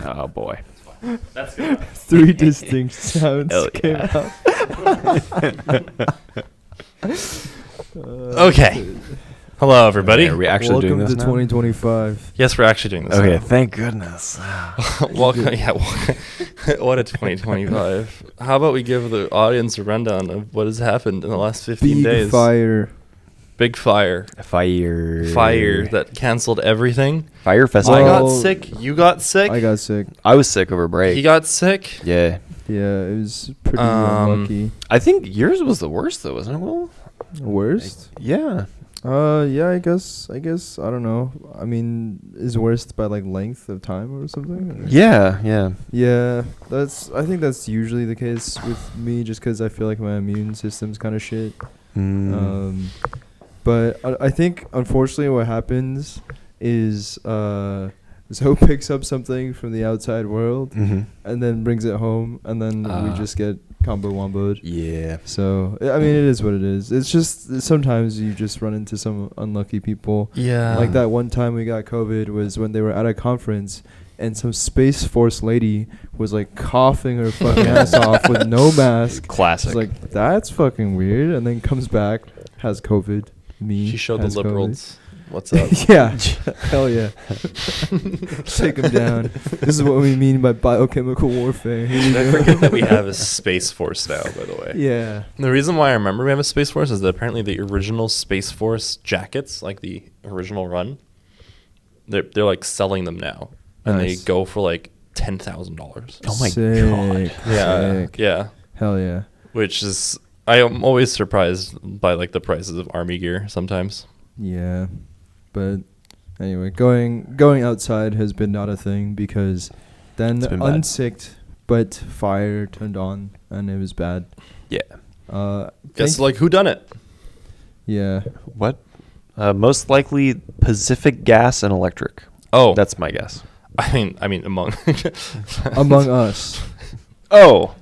Oh boy. That's good. 3 distinct sounds came yeah. out. Okay. Hello, everybody. Are we actually doing Welcome this to now? 2025. Yes, we're actually doing this. Okay, now. thank goodness. Welcome. Yeah. What a 2025. How about we give the audience a rundown of what has happened in the last 15 Big days? fire. Big fire. Fire that canceled everything. Fire festival. I got Well, sick. You got sick. I got sick. I was sick over break. He got sick. Yeah. Yeah, it was pretty unlucky. I think yours was the worst though, wasn't it, Will? Worst? Yeah. Yeah, I guess, I don't know. I mean, is worst by, like, length of time or something? Or? Yeah. Yeah, I think that's usually the case with me just because I feel like my immune system's kind of shit. But I think, unfortunately, what happens is Zoe picks up something from the outside world Mm-hmm. and then brings it home, and then we just get combo womboed. Yeah. So, I mean, it is what it is. It's just sometimes you just run into some unlucky people. Yeah. Like that one time we got COVID was when they were at a conference and some Space Force lady was like coughing her fucking ass off with no mask. Classic. It's like, that's fucking weird. And then comes back, has COVID. Me. She showed has the liberals. COVID. What's up? Yeah. Hell yeah. Take them down. This is what we mean by biochemical warfare. Here we I go. forget that we have a Space Force now, by the way. Yeah. The reason why I remember we have a Space Force is that apparently the original Space Force jackets, like the original run, they're like selling them now. And Nice. they go for like $10,000. Oh my Sick. God. Yeah. Sick. Yeah. Hell yeah. Which is, I am always surprised by like the prices of army gear sometimes. Yeah, but anyway, going outside has been not a thing because then It's been bad. unsicked, but fire turned on and it was bad. Yeah. Guess like who done it? Yeah. What? Most likely Pacific Gas and Electric. Oh, That's my guess. I mean among Among us, Oh.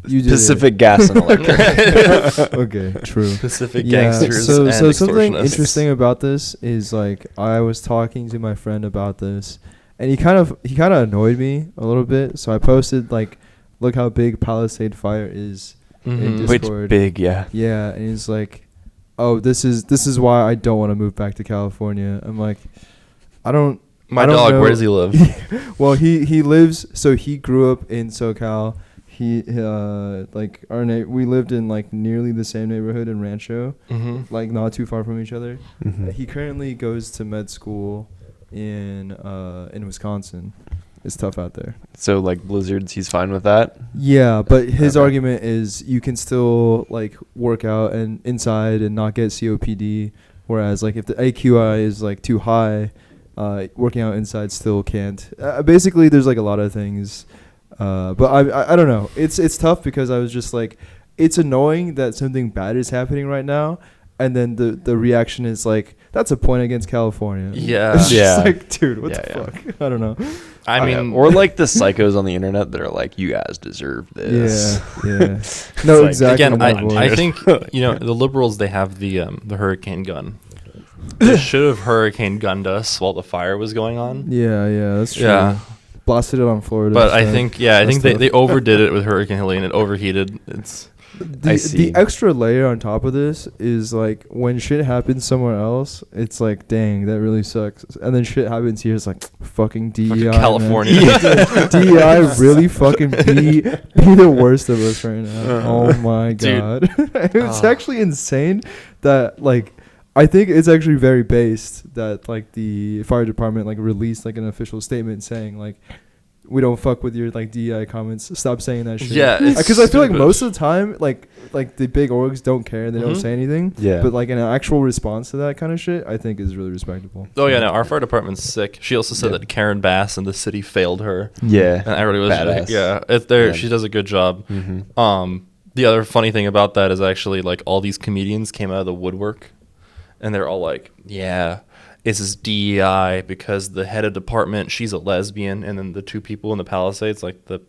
you did Pacific Gas and Electric. it. Okay, true. Pacific Yeah. gangsters So and something extortionists. interesting about this is like I was talking to my friend about this, and he kind of annoyed me a little bit. So I posted like, look how big Palisade Fire is. Mhm. Which Discord. big, yeah. Yeah, and he's like, "Oh, this is why I don't want to move back to California." I'm like, I don't My I don't dog, know. where does he live? Well, he lives. So he grew up in SoCal. He we lived in like nearly the same neighborhood in Rancho, Mm-hmm. like not too far from each other. Mm-hmm. He currently goes to med school in Wisconsin. It's tough out there. So like blizzards, he's fine with that. Yeah, but his Okay. argument is you can still like work out and inside and not get COPD, whereas like if the AQI is like too high, working out inside still can't. Basically, there's like a lot of things, but I don't know. It's tough because I was just like, it's annoying that something bad is happening right now, and then the reaction is like, that's a point against California. Yeah. It's just Yeah. like, dude, what Yeah, the yeah. fuck? I don't know. I mean, or like the psychos on the internet that are like, you guys deserve this. Yeah. No, like, exactly. again, my I voice. think the liberals, they have the hurricane gun. They should have hurricane gunned us while the fire was going on. Yeah, that's true. Yeah, Blasted it on Florida. but I instead. think That's they tough. overdid it with Hurricane Helene. It overheated. It's I the see. extra layer on top of this is like when shit happens somewhere else, it's like, dang, that really sucks. And then shit happens here, it's like, fucking DEI, fucking man. California. DEI really fucking be the worst of us right now. Oh my Dude. god. It's Oh. actually insane that like I think it's actually very based that like the fire department like released like an official statement saying like, we don't fuck with your like DEI comments. Stop saying that shit. Yeah, it's Because I feel like stupid. most of the time, like the big orgs don't care. They don't Mhm. say anything. Yeah. But like an actual response to that kind of shit, I think is really respectable. Oh yeah, no, our fire department's sick. She also said Yeah. that Karen Bass and the city failed her, Yeah. and everybody was like, Badass. yeah. Yeah. She does a good job. Mm-hmm. The other funny thing about that is actually like all these comedians came out of the woodwork, and they're all like, yeah, this is DEI because the head of department, she's a lesbian, and then the two people in the Palisades, like the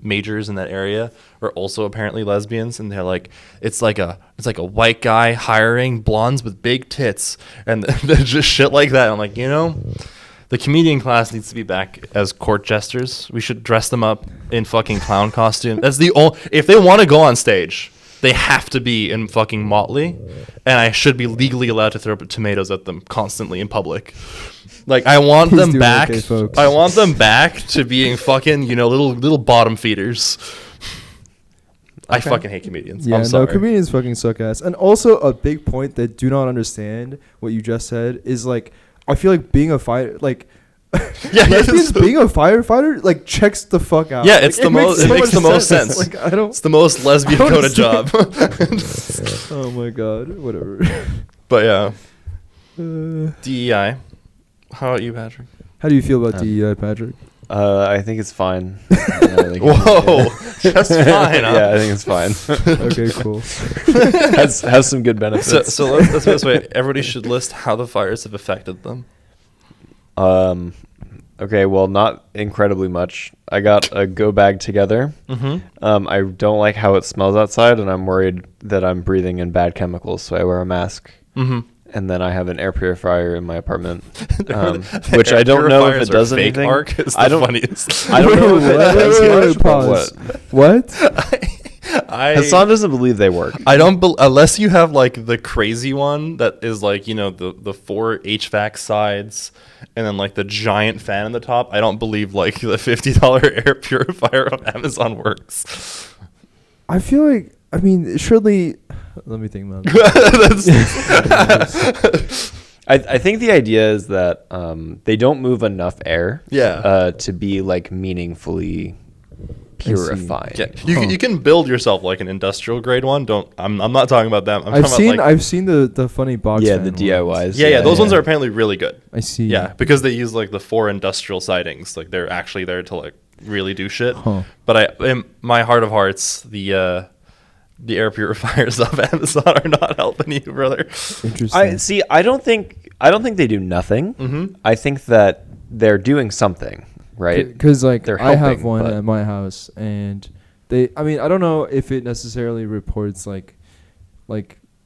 majors in that area, are also apparently lesbians, and they're like, it's like a white guy hiring blondes with big tits, and they're just shit like that. I'm like, The comedian class needs to be back as court jesters. We should dress them up in fucking clown costume. That's the only. If they want to go on stage, they have to be in fucking motley, and I should be legally allowed to throw tomatoes at them constantly in public. Like I want them doing back. okay, folks. I want them back to being fucking little bottom feeders. I Okay. fucking hate comedians. Yeah, I'm sorry. no, comedians fucking suck ass. And also a big point that do not understand what you just said is like, I feel like being a fighter, like, Yeah, lesbians being a firefighter, like, checks the fuck out. Yeah, Like, it's the most. It makes the most sense. Like, I don't. It's the most lesbian I don't coded job. Oh my god, whatever. But yeah, Uh, DEI. How about you, Patrick? how do you feel about DEI, Patrick? I think it's fine. Yeah, I think Whoa, just fine. Huh? Yeah, I think it's fine. Okay, cool. has some good benefits. So let's put it this way. Everybody should list how the fires have affected them. Okay, well, not incredibly much. I got a go bag together. Mm-hmm. I don't like how it smells outside, and I'm worried that I'm breathing in bad chemicals, so I wear a mask. Mm-hmm. And then I have an air purifier in my apartment, which I don't know if it does fake anything. Arc is I the don't. funniest. I don't know if it does much, but pause. what? What? Hassan doesn't believe they work. I don't unless you have like the crazy one that is like the 4 HVAC sides and then like the giant fan on the top. I don't believe like the $50 air purifier on Amazon works. I feel like, I mean, surely. Let me think about it. I think the idea is that they don't move enough air. Yeah. To be like meaningfully purifying. Yeah, you can build yourself like an industrial grade one. I'm not talking about them. I'm talking about, like, I've seen the funny box. Yeah, fan the ones. DIYs. yeah, those ones are apparently really good. I see. Yeah, because they use like the 4 industrial sidings. Like they're actually there to like really do shit. Huh. But in my heart of hearts, the air purifiers of Amazon are not helping you, brother. Interesting. I don't think they do nothing. Mm-hmm. I think that they're doing something, right? Because like They're I have helping, one but- at my house, and they. I mean, I don't know if it necessarily reports like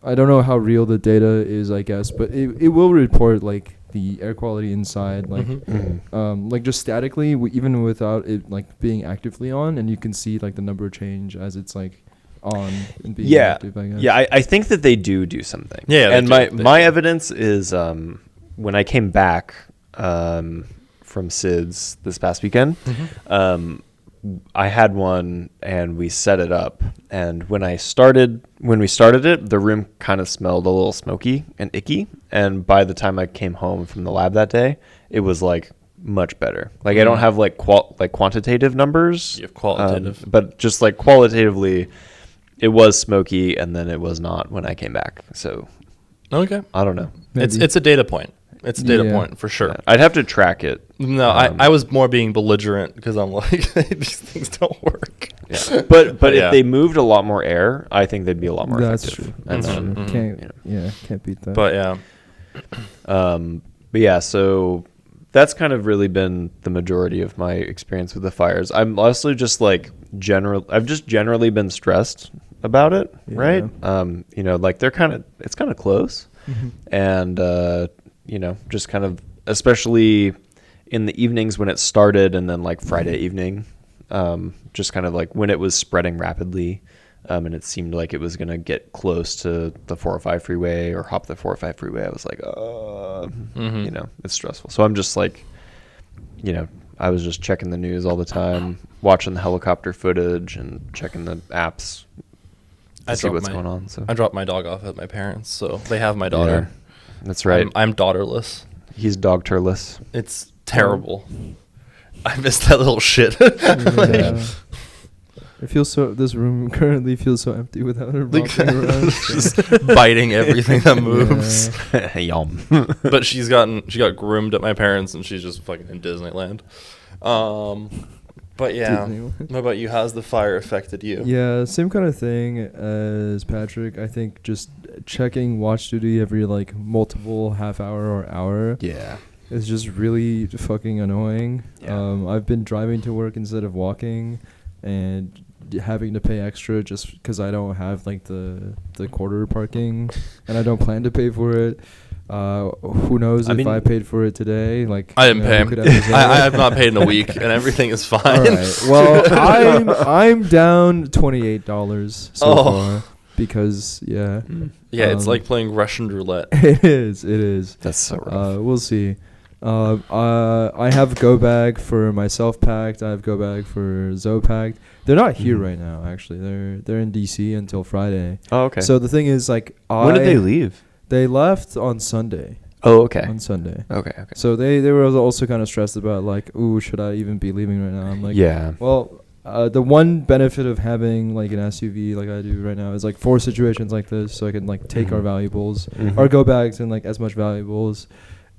I don't know how real the data is, I guess, but it will report like the air quality inside, like Mhm. like just statically, even without it like being actively on, and you can see like the number change as it's like on and being active, I guess. Yeah, I think that they do something. Yeah, they and do. my evidence is when I came back from SIDS this past weekend, I had one and we set it up, and when we started it, the room kind of smelled a little smoky and icky, and by the time I came home from the lab that day, it was like much better. Like I don't have like quantitative numbers. You have qualitative. But just like qualitatively, it was smoky, and then it was not when I came back. So Okay. I don't know. It's Maybe. a data point. It's a data Yeah. point for sure. Yeah. I'd have to track it. No, I was more being belligerent because I'm like these things don't work. Yeah. But Yeah. if they moved a lot more air, I think they'd be a lot more That's effective. true. And That's then, true. Mhm. Can't you know. can't beat that. But yeah, But yeah, so that's kind of really been the majority of my experience with the fires. I'm also just like I've just generally been stressed about it, Yeah. right? Like it's kind of close. Mhm. And just kind of, especially in the evenings when it started, and then like Friday evening, just kind of like when it was spreading rapidly, and it seemed like it was going to get close to the 405 freeway or hop the 405 freeway. I was like, it's stressful. So I'm just like, I was just checking the news all the time, watching the helicopter footage and checking the apps to see what's going on. So I dropped my dog off at my parents, so they have my daughter. Yeah, that's right. I'm daughterless. He's dog turless. It's terrible. I miss that little shit. Yeah. It feels so. This room currently feels so empty without her Like, walking around. just biting everything that moves. Yum. But she got groomed at my parents, and she's just fucking in Disneyland. But yeah, Disneyland. what about you? How's the fire affected you? Yeah, same kind of thing as Patrick. I think just checking watch duty every like multiple half hour or hour Yeah. is just really fucking annoying. Yeah. I've been driving to work instead of walking, and having to pay extra just because I don't have like the quarter parking, and I don't plan to pay for it. Who knows I if mean- I paid for it today? Like I didn't you pay know, him. who could ever say? I have not paid in a week, and everything is fine. All right. Well, I'm down $28 so Oh. far because yeah, Yeah, it's Um, like playing Russian roulette. it is. It is. That's so rough. We'll see. I have go bag for myself packed. I have go bag for Zoe packed. They're not here Mhm. right now. Actually, they're in DC until Friday. Oh, okay. So the thing is, like, when did they leave? They left on Sunday. Oh, okay. On Sunday. Okay. Okay. So they were also kind of stressed about like, ooh, should I even be leaving right now? I'm like, Yeah. well, the one benefit of having like an SUV like I do right now is like for situations like this, so I can like take our Mhm. valuables, Mhm. our go bags, and like as much valuables.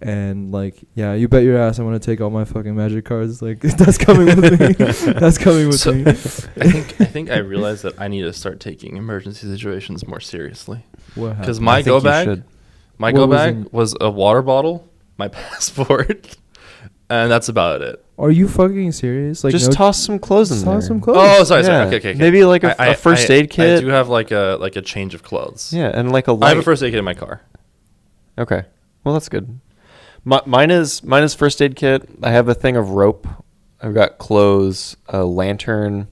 And like, yeah, you bet your ass I'm gonna take all my fucking magic cards. Like that's coming with me. That's coming with So- me. I think I realized that I need to start taking emergency situations more seriously. What Because happened? my I think go you bag, should. my What go was bag in- was a water bottle, my passport, and that's about it. Are you fucking serious? Like, Just no, toss some clothes in toss there. some clothes. Oh, sorry. Yeah. Okay. Maybe like a I- first I- aid kit. I do have like a change of clothes. Yeah, and like a I light. have a first aid kit in my car. Okay. Well, that's good. Mine is first aid kit. I have a thing of rope. I've got clothes, a lantern,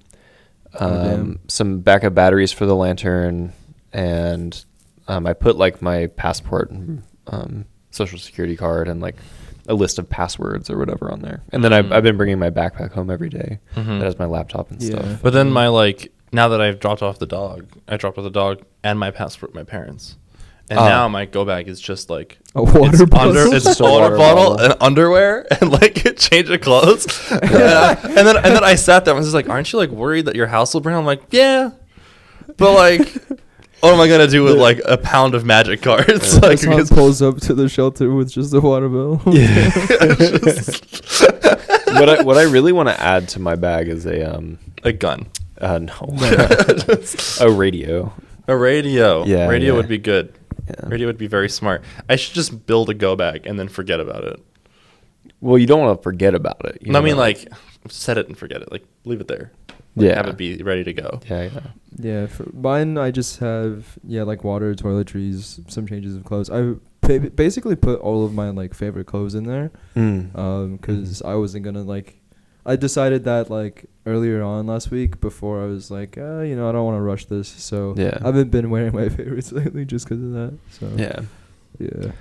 damn. some backup batteries for the lantern, and I put like my passport, and, social security card, and like a list of passwords or whatever on there. And then I've been bringing my backpack home every day. Mhm. That has my laptop and Yeah. stuff. But then now that I've dropped off the dog, I dropped off the dog and my passport, with my parents. And Oh. now my go bag is just like A water bottle. it's Just a a water water bottle bottle. and underwear and like a change of clothes. and then I sat there and was just like, aren't you like worried that your house will burn? I'm like, yeah, but like, what am I gonna do with like a pound of magic cards? Like, Hassan because- pulls up to the shelter with just a water bill. What I really want to add to my bag is a gun, no, a radio. a radio. Yeah, radio yeah. would be good. Yeah. Radio would be very smart. I should just build a go bag and then forget about it. Well, you don't want to forget about it. No, I mean, like, set it and forget it. Like, leave it there. Like, Yeah. Have it be ready to go. Yeah. Yeah, for mine, I just have like water, toiletries, some changes of clothes. I basically put all of my like favorite clothes in there, because I wasn't gonna like. I decided that like earlier on last week before I was like, I don't want to rush this, so Yeah. I haven't been wearing my favorites lately just because of that. So Yeah.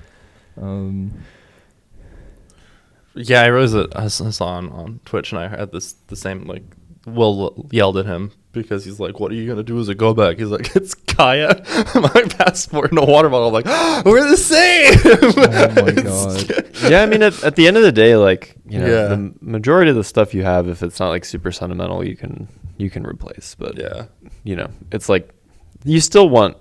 Yeah, I realized that Hassan on Twitch and I had the same, like, Will yelled at him because he's like, what are you going to do as a go back? He's like, it's Kaya, my passport, and a water bottle. I'm like, we're the same. Oh my God. Yeah, I mean, at the end of the day, like, Yeah. the majority of the stuff you have, if it's not like super sentimental, you can replace. But Yeah. It's like you still want,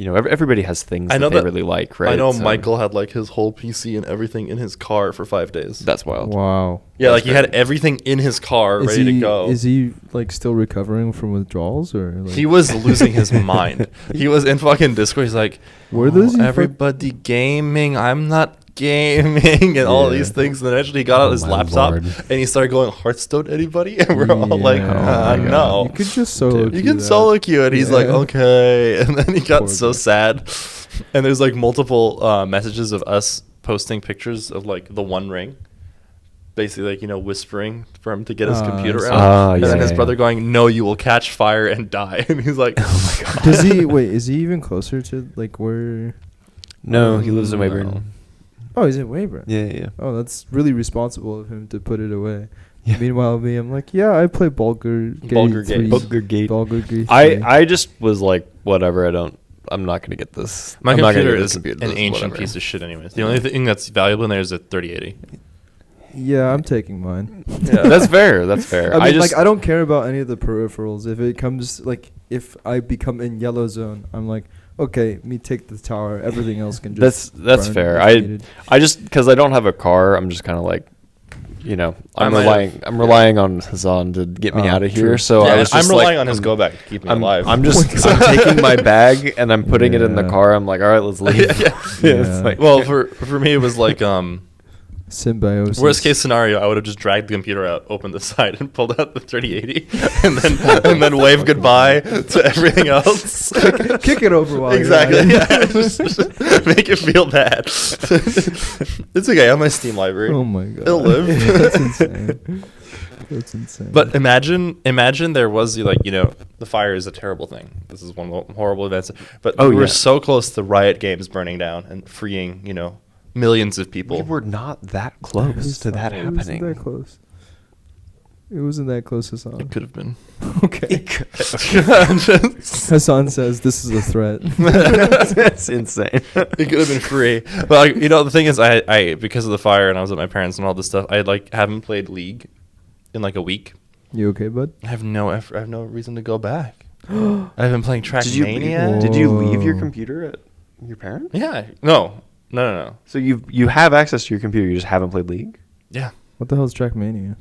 everybody has things I know that they that- really like, right? I know So Michael had, like, his whole PC and everything in his car for 5 days. That's wild. Wow. Yeah, That's like, he had everything in his car Is ready he to go. is he like still recovering from withdrawals or? Like, He was losing his mind. He was in fucking Discord. He's like, Where does he everybody gaming? I'm not gaming and all Yeah. these things. And then actually he got out Oh his my laptop Lord. and he started going Hearthstone anybody, and we're all like, Yeah. Oh my no. You could just solo. You queue can that. solo queue it. He's like, Yeah. okay. And then he got Poor so guy. sad. And there's like multiple messages of us posting pictures of like the One Ring. Basically, like, whispering for him to get his computer so- out. And yeah, then his yeah. brother going, no, you will catch fire and die. And he's like, Oh my god. Does he wait? Is he even closer to like where? No, he lives in No. Weyburn. Oh, he's in Weyburn. Yeah. Oh, that's really responsible of him to put it away. Yeah. Meanwhile, me, I'm like, yeah, I play Bulgur Bulgur Gate. Bulgur Gate. I just was like, whatever. I'm not gonna get this. my I'm not gonna computer get is this computer, an this, ancient whatever. piece of shit anyways. The only thing that's valuable in there is a 3080. Yeah, I'm taking mine. Yeah. That's fair. That's fair. I mean, just, like, I don't care about any of the peripherals. If it comes, like, if I become in yellow zone, I'm like, okay, me take the tower. Everything else can just. That's burn fair. if needed. I just because I don't have a car, I'm just kind of like, I'm relying on Hassan to get me Oh, out of here. true. So I Yeah, was I'm just relying like, on his go back to keep me I'm, alive. I'm just I'm taking my bag and I'm putting it in the Yeah. car. I'm like, all right, let's leave. Yeah. It's like- Well, for me, it was like Symbiosis. Worst case scenario, I would have just dragged the computer out, opened the side, and pulled out the 3080, and then waved goodbye to everything else. Kick it over while Exactly. You're Yeah. at it. Just make it feel bad. It's okay. I have my Steam library. Oh my god. It'll live. That's insane. That's insane. But imagine there was the fire is a terrible thing. This is one of the horrible events. But we were so close to Riot Games burning down and freeing millions of people. We were not that close to that It wasn't happening. that close. It wasn't that close, Hassan. It could have been. Okay. Just- Hassan says this is a threat. That's insane. It could have been free. But the thing is, I because of the fire and I was with my parents and all this stuff, I haven't played League in a week. You okay, bud? I have no effort. I have no reason to go back. I've been playing Trackmania. Did you leave your Whoa. computer at your parents? Yeah. No. So you have access to your computer, you just haven't played League? Yeah. What the hell is Trackmania?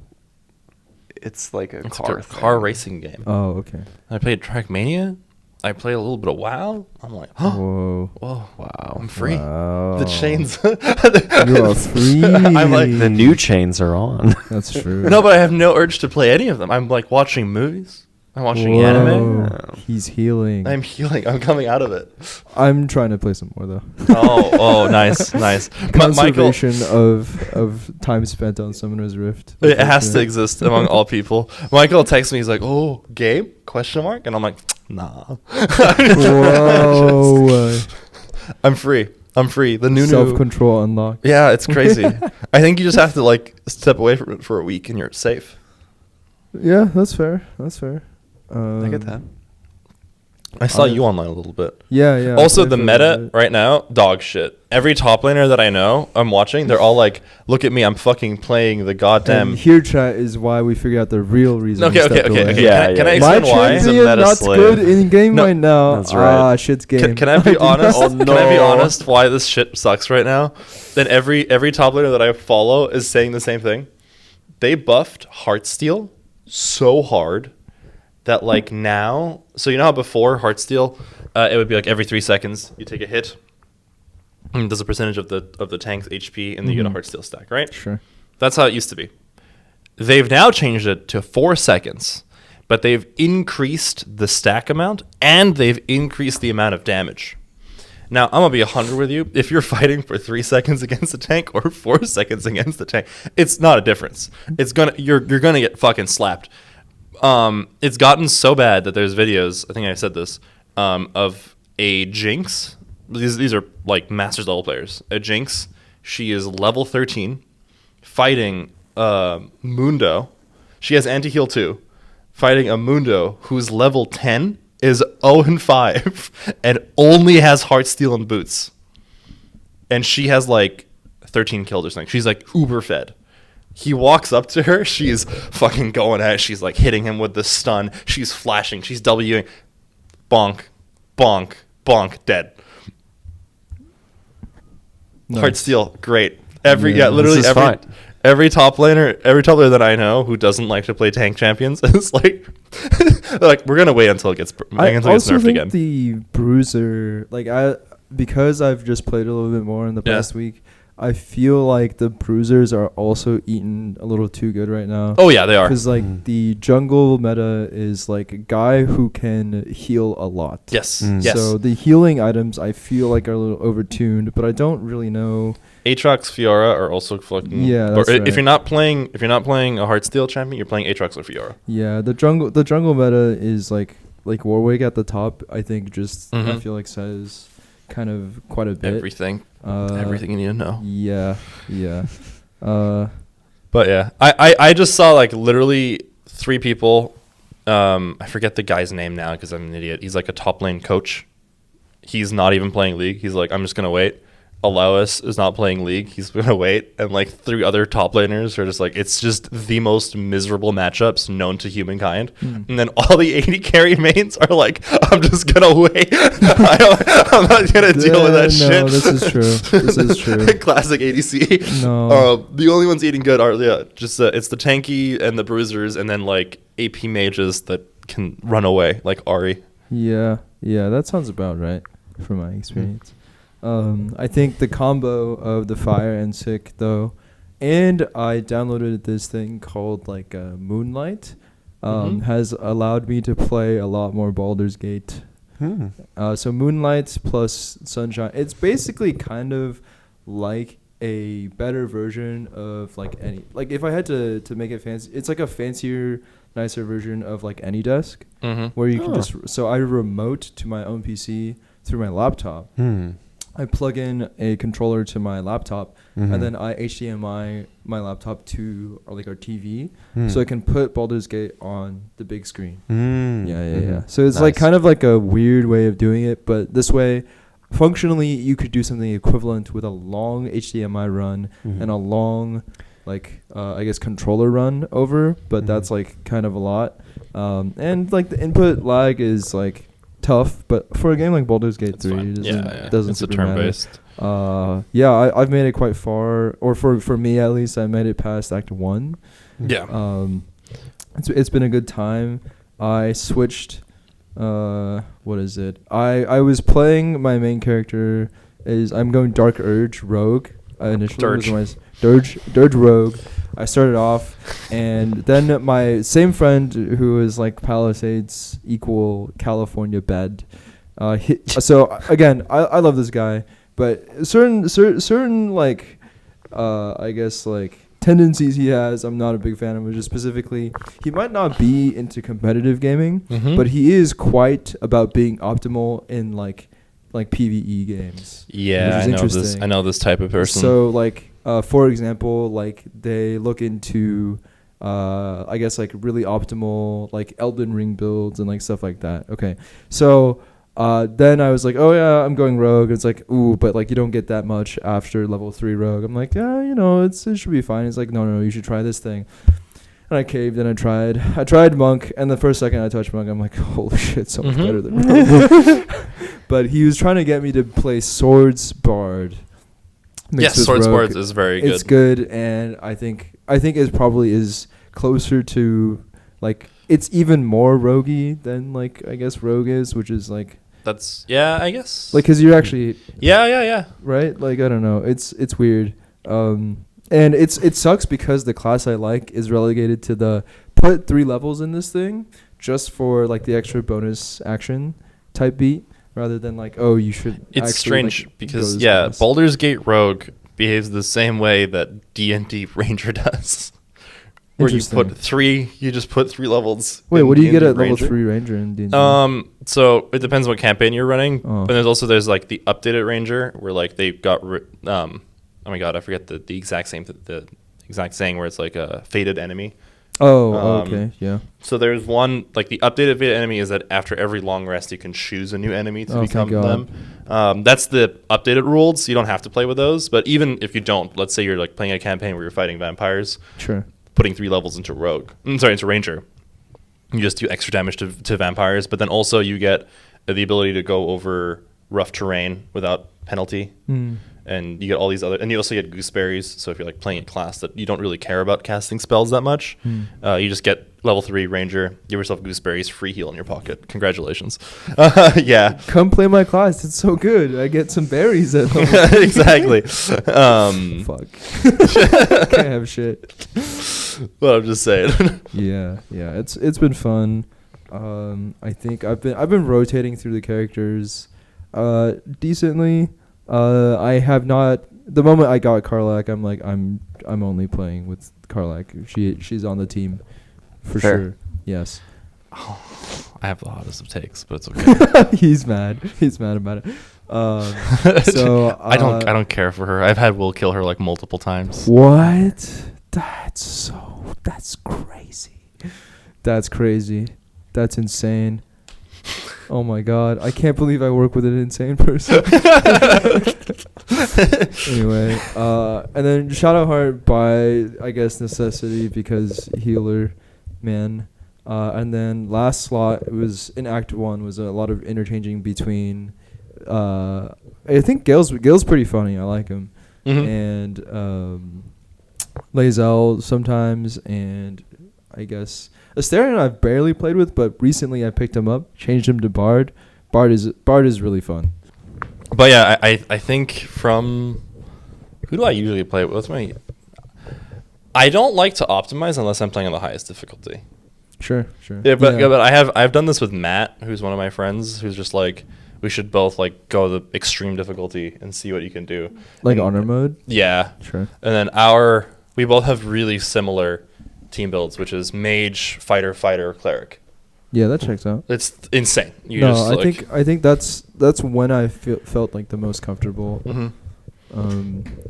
It's like a It's car a thing. car racing game. Oh, okay. I played Trackmania. I played a little bit of WoW. I'm like, Whoa. whoa, Wow. I'm free. Wow. The chains. You are free. I'm like, The new chains are on. That's true. no, but I have no urge to play any of them. I'm watching movies. I'm watching Whoa. anime. He's healing. I'm healing. I'm coming out of it. I'm trying to play some more though. Oh, nice. Conservation of time spent on Summoner's Rift. It has to unfortunately. exist among all people. Michael texts me. He's like, "Oh, game?" ? And I'm like, "Nah." Whoa. I'm free. The new Self-control unlocked. Yeah, it's crazy. I think you just have to step away from it for a week and you're safe. Yeah, that's fair. I get that. I saw you online a little bit. Yeah. Also, I the played for a meta little bit. right now, dog shit. Every top laner that I know, I'm watching, they're all like, "Look at me, I'm fucking playing the goddamn." And here, chat is why we figured out the real reason. Okay. we stepped away. Yeah, Can I My explain why? He's a champion meta not slave. good in game No, right now. that's right. Shit's game. Can I be do not- honest? Oh, Can I be no. honest? Why this shit sucks right now? Then every top laner that I follow is saying the same thing. They buffed Heartsteel so hard that now, so you know how before Heartsteel, it would be every 3 seconds you take a hit. And there's a percentage of the tank's HP, and then you get a Heartsteel stack, right? Sure. That's how it used to be. They've now changed it to 4 seconds, but they've increased the stack amount and they've increased the amount of damage. Now, I'm going to be 100 with you. If you're fighting for 3 seconds against the tank or 4 seconds against the tank, it's not a difference. You're going to get fucking slapped. It's gotten so bad that there's videos, I think I said this, of a Jinx. These are Masters level players. A Jinx, she is level 13, fighting Mundo. She has anti-heal too. Fighting a Mundo who's level 10, is 0-5, and only has Heartsteel and boots. And she has 13 kills or something. She's uber fed. He walks up to her. She's fucking going at it. She's hitting him with the stun. She's flashing. She's Wing. Bonk, bonk, bonk, dead. Nice. Heartsteel, great. This is fine. Every top laner that I know who doesn't like to play tank champions is we're gonna wait until it gets I until it gets also nerfed think again. the bruiser, because I've just played a little bit more in the Yeah. past week, I feel like the bruisers are also eaten a little too good right now. Oh yeah, they are. Because the jungle meta is a guy who can heal a lot. Yes, Mm. yes. So the healing items I feel like are a little overtuned, but I don't really know. Aatrox, Fiora are also fucking. Yeah, or that's if right. you're not playing a Heartsteel champion, you're playing Aatrox or Fiora. Yeah, the jungle meta is like Warwick at the top. I think I Mhm. feel says kind of quite a bit. Everything you need to know. Yeah. But yeah, I just saw literally 3 people. I forget the guy's name now because I'm an idiot. He's a top lane coach. He's not even playing League. He's I'm just gonna wait. Alois is not playing League. He's gonna wait, and 3 other top laners are just it's just the most miserable matchups known to humankind. And then all the 80 carry mains are I'm just gonna wait. I'm not gonna deal with that shit. No, this is true. This is true. Classic ADC. No. The only ones eating good are just it's the tanky and the bruisers, and then AP mages that can run away like Ari. Yeah, that sounds about right from my experience. I think the combo of the fire and sick though And I downloaded this thing called like Moonlight. Mhm. Has allowed me to play a lot more Baldur's Gate. So Moonlight plus Sunshine. It's basically kind of like a better version of like any, like if I had to make it fancy, it's like a fancier, nicer version of like AnyDesk, where you can just, so I remote to my own PC through my laptop. I plug in a controller to my laptop, and then I HDMI my laptop to like our TV, so I can put Baldur's Gate on the big screen. Yeah. So it's like kind of like a weird way of doing it, but this way, functionally, you could do something equivalent with a long HDMI run and a long, like I guess controller run over, but that's like kind of a lot. And like the input lag is like tough, but for a game like Baldur's Gate 3, it doesn't it's a super turn-based. matter. I've made it quite far, or for me at least, I made it past Act 1. Yeah. It's been a good time. I switched. What is it? I was playing my main character I'm going Dark Urge Rogue. Initially Dirge Rogue. I started off, and then my same friend who is like Palisades equal California bed. So again, I love this guy, but certain like I guess like tendencies he has, I'm not a big fan of. Which is specifically, he might not be into competitive gaming, but he is quite about being optimal in like PvE games. Yeah, I know this type of person. So like for example, like they look into I guess like really optimal like Elden Ring builds and like stuff like that. Okay. So then I was like, oh yeah, I'm going rogue. It's like, ooh, but like you don't get that much after level 3 rogue. I'm like, yeah, it should be fine. It's like, no, you should try this thing. And I caved and I tried monk, and the first second I touched monk, I'm like, holy shit, so much better than rogue. But he was trying to get me to play swords bard. Yes, swords bard is very good. It's good, and I think it probably is closer to like, it's even more roguey than like I guess rogue is, which is like, that's, yeah, I guess, like, because you're actually yeah right, like I don't know, it's weird, and it sucks because the class I like is relegated to the put 3 levels in this thing just for like the extra bonus action type beat, rather than like, oh, you should. It's strange because Baldur's Gate Rogue behaves the same way that D&D Ranger does. Where you just put 3 levels. Wait, what do you get at level 3 Ranger in D&D? So it depends what campaign you're running. But there's like the updated Ranger where like they got oh my god, I forget the exact saying where it's like a fated enemy. Okay, yeah. So there's one, like the updated fated enemy is that after every long rest you can choose a new enemy to become them. That's the updated rules. You don't have to play with those, but even if you don't, let's say you're like playing a campaign where you're fighting vampires. Sure. Putting 3 levels into into Ranger, you just do extra damage to vampires, but then also you get the ability to go over rough terrain without penalty, and you get all these other, and you also get gooseberries. So if you're like playing a class that you don't really care about casting spells that much, you just get level 3 Ranger, give yourself gooseberries, free heal in your pocket. Congratulations. Yeah. Come play my class. It's so good. I get some berries at home. Exactly. Fuck. Can't have shit. Well, I'm just saying. Yeah. It's been fun. I think I've been rotating through the characters decently. I have not. The moment I got Karlak, I'm like, I'm only playing with Karlak. She's on the team. For sure. Yes. Oh, I have the hottest of takes, but it's okay. He's mad about it. So I don't care for her. I've had Wyll kill her like multiple times. What? That's crazy. That's insane. Oh my god, I can't believe I work with an insane person. Anyway, and then Shadow Heart by, I guess, necessity, because healer, man. And then last slot, it was in Act 1, was a lot of interchanging between, I think Gale's pretty funny, I like him. And Lae'zel sometimes, and I guess Astarion I've barely played with, but recently I picked him up, changed him to Bard. Bard is really fun. But yeah, I think from, who do I usually play with? I don't like to optimize unless I'm playing on the highest difficulty. Sure. Yeah, but I've done this with Matt, who's one of my friends, who's just like, we should both like go the extreme difficulty and see what you can do. Like and, honor mode. Yeah. Sure. And then we both have really similar team builds, which is mage, fighter, cleric. Yeah, that checks out. It's insane. I think that's when I felt like the most comfortable,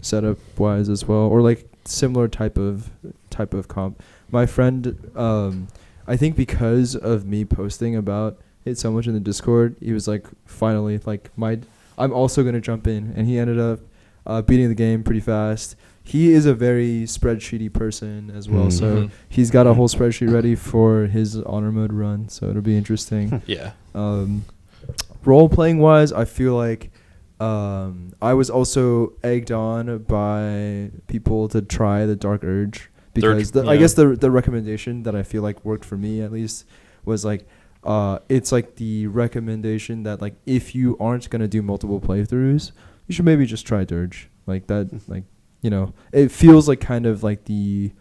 setup wise as well, or like similar type of comp. My friend, I think because of me posting about it so much in the Discord, he was like, finally, like I'm also gonna jump in, and he ended up beating the game pretty fast. He is a very spreadsheety person as well, so he's got a whole spreadsheet ready for his honor mode run, so it'll be interesting. Yeah. Role playing wise, I feel like I was also egged on by people to try the Dark Urge, because I guess the recommendation that I feel like worked for me at least was like, it's like the recommendation that like if you aren't gonna do multiple playthroughs, you should maybe just try Dirge. Like that, like, you know, it feels like kind of like the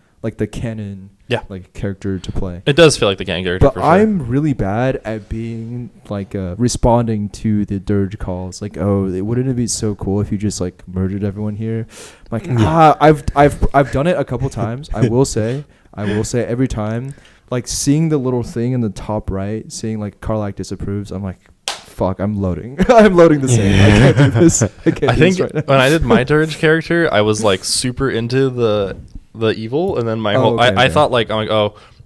canon, like character to play. It does feel like the canon character. But for sure. I'm really bad at being like responding to the Dirge calls. Like, wouldn't it be so cool if you just like murdered everyone here? Like, I've done it a couple times. I will say every time, like seeing the little thing in the top right, seeing like Karlak disapproves, I'm like, fuck, I'm loading. I'm loading the same. I can't do this. I think when I did my Dirge character, I was like super into the evil, and then I thought like, I'm like,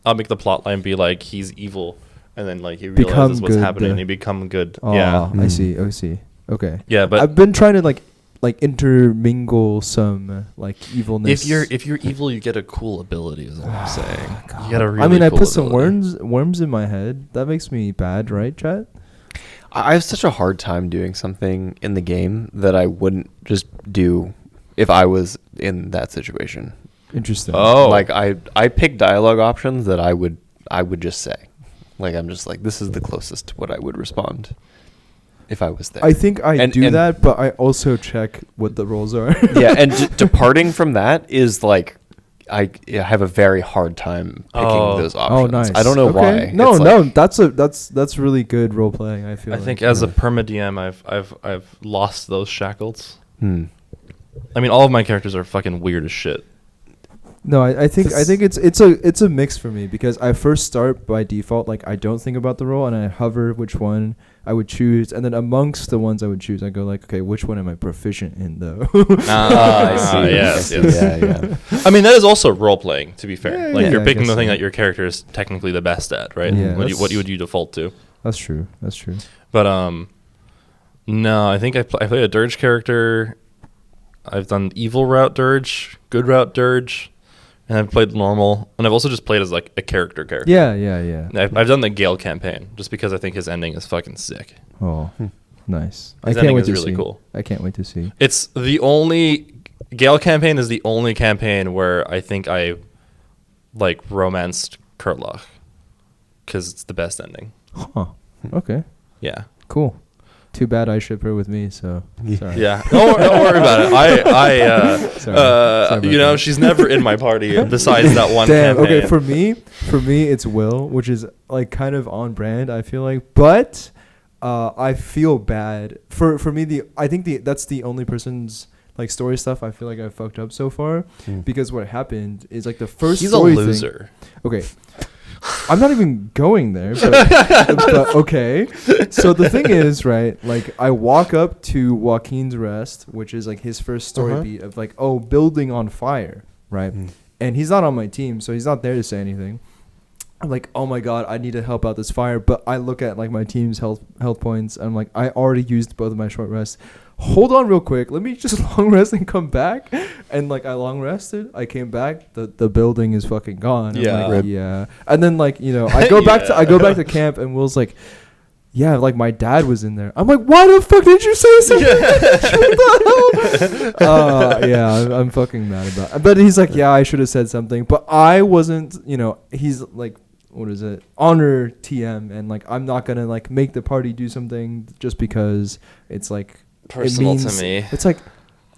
I'll make the plot line be like he's evil, and then like he realizes what's happening and he become good. Yeah. I see. Okay. Yeah, but I've been trying to like intermingle some like evilness. If you're evil, you get a cool ability, is what I'm saying. You get a really I cool put some ability. worms in my head. That makes me bad, right, chat? I have such a hard time doing something in the game that I wouldn't just do if I was in that situation. Interesting. Oh, Like I pick dialogue options that I would just say. Like I'm just like, this is the closest to what I would respond if I was there. I think I do that, but I also check what the roles are. Yeah, and departing from that is like I have a very hard time picking those options. Oh, nice. I don't know why. No, It's like, that's really good role playing. I feel. I think as a perma DM, I've lost those shackles. I mean, all of my characters are fucking weird as shit. No, I think it's a mix for me, because I first start by default, like I don't think about the role, and I hover which one I would choose, and then amongst the ones I would choose, I go like, okay, which one am I proficient in though? I see. Yes. Yeah. I mean, that is also role playing. To be fair, Yeah, like yeah, you're I picking guess the thing so. that your character is technically the best at, right? Yeah, what would you default to? That's true. But no, I think I played a Dirge character. I've done evil route Dirge, good route Dirge, and I've played normal, and I've also just played as like a character. Yeah. I've done the Gale campaign just because I think his ending is fucking sick. Oh, nice. His I can't ending wait is to really see. cool. I can't wait to see. It's the only Gale campaign is the only campaign where I think I like romanced Kurtlach, because it's the best ending. Huh. Okay. Yeah. Cool. Too bad I ship her with me, so sorry. Yeah. Don't worry about it. Sorry about you know, that. she's never in my party besides that one Damn. campaign. Okay, for me, it's Wyll, which is like kind of on brand, I feel like, but I feel bad for me. I think that's the only person's like story stuff I feel like I fucked up so far, because what happened is like the first He's story a loser. Okay. I'm not even going there, but okay. So the thing is, right, like I walk up to Joaquin's Rest, which is like his first story beat of like, building on fire, right? And he's not on my team, so he's not there to say anything. I'm like, oh my god, I need to help out this fire. But I look at like my team's health points, and I'm like, I already used both of my short rests. Hold on real quick, let me just long rest and come back. And like I long rested, I came back, the building is fucking gone. Yeah. I'm like, yeah. And then like, you know, I go back to camp, and Will's like, yeah, like my dad was in there. I'm like, why the fuck did you say something? What the hell? Yeah, I'm fucking mad about it. But he's like, yeah, I should have said something. But I wasn't, you know, he's like, what is it? Honor TM, and like I'm not gonna like make the party do something just because it's like Personal it means, to me. It's like,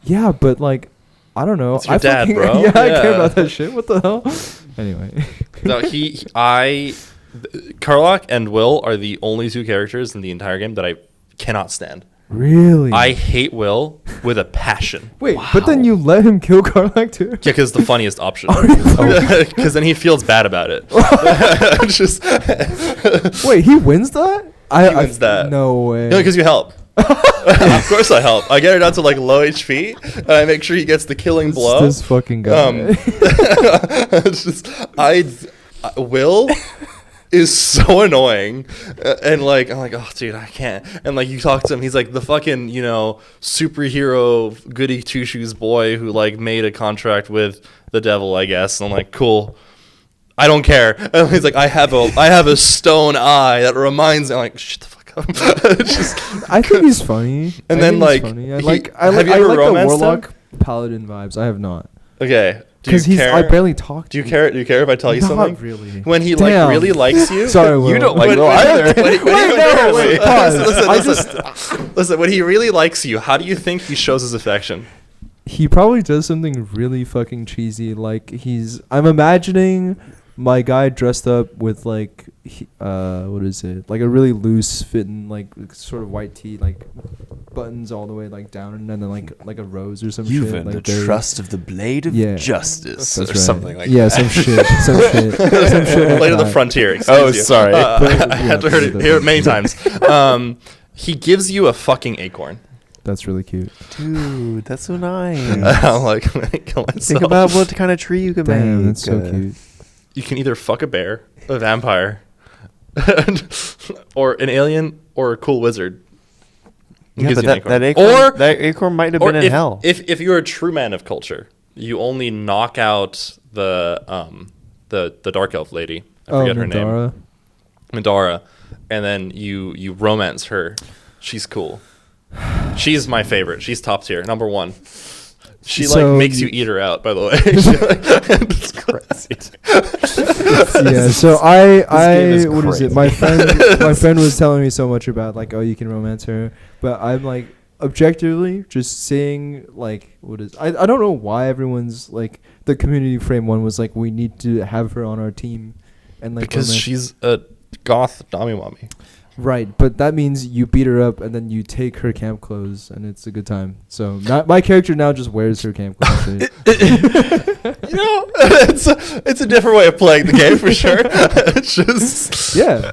yeah, but like I don't know. It's your dad, bro. Yeah, I care Yeah. about that shit. What the hell? Anyway. No, Carlock and Wyll are the only two characters in the entire game that I cannot stand. Really? I hate Wyll with a passion. Wait, but then you let him kill Carlac too? Yeah, because the funniest option. Because then he feels bad about it. Just Wait, he wins that? He wins that. No way. No, because you help. Of course I help. I get her down to like low HP, and I make sure he gets the killing blow. This fucking guy. It's just Wyll is so annoying, and like I'm like, oh dude, I can't. And like you talk to him, he's like the fucking superhero goody two shoes boy who like made a contract with the devil, I guess. And I'm like, cool. I don't care. And he's like, I have a stone eye that reminds me. I'm like, shut the fuck up. I think he's funny. And then like, I have like you ever the romanced warlock him? paladin vibes. I have not. Okay. Because I barely talk. Do you care? Do you care if I tell you Not something? really. When he Damn. like really likes you. Sorry, Will. You don't like When- Will when- either. Wait, pause. Listen. Listen, when he really likes you, how do you think he shows his affection? He probably does something really fucking cheesy. Like I'm imagining my guy dressed up with like what is it? Like a really loose fitting like sort of white tee, like buttons all the way like down, and then like a rose or some You've shit. earned Like the trust of the blade of justice, or That's right. something like yeah, that. some shit, some shit like Blade of the that. Frontier. Excuse Oh, you. sorry. I had to hear it many times. He gives you a fucking acorn. That's really cute. Dude, that's so nice. I'm like, I'm gonna kill myself. Think about what kind of tree you could Damn, make. that's so cute. You can either fuck a bear, a vampire, or an alien, or a cool wizard. He Yeah, gives but you an that acorn. acorn, that acorn might have Or been in hell. if you're a true man of culture, you only knock out the dark elf lady. I forget her name. Madara, and then you romance her. She's cool. She's my favorite. She's top tier, number one. She So like makes you eat her out. By the way, it's crazy. Yeah, so I game is what is it? crazy. My friend was telling me so much about like, oh, you can romance her, but I'm like objectively just seeing like I don't know why everyone's like the community frame one was like we need to have her on our team, and like Because romance. she's a goth Dami Mommy. Right, but that means you beat her up and then you take her camp clothes and it's a good time. So my character now just wears her camp clothes. It's a different way of playing the game for sure. It's just Yeah.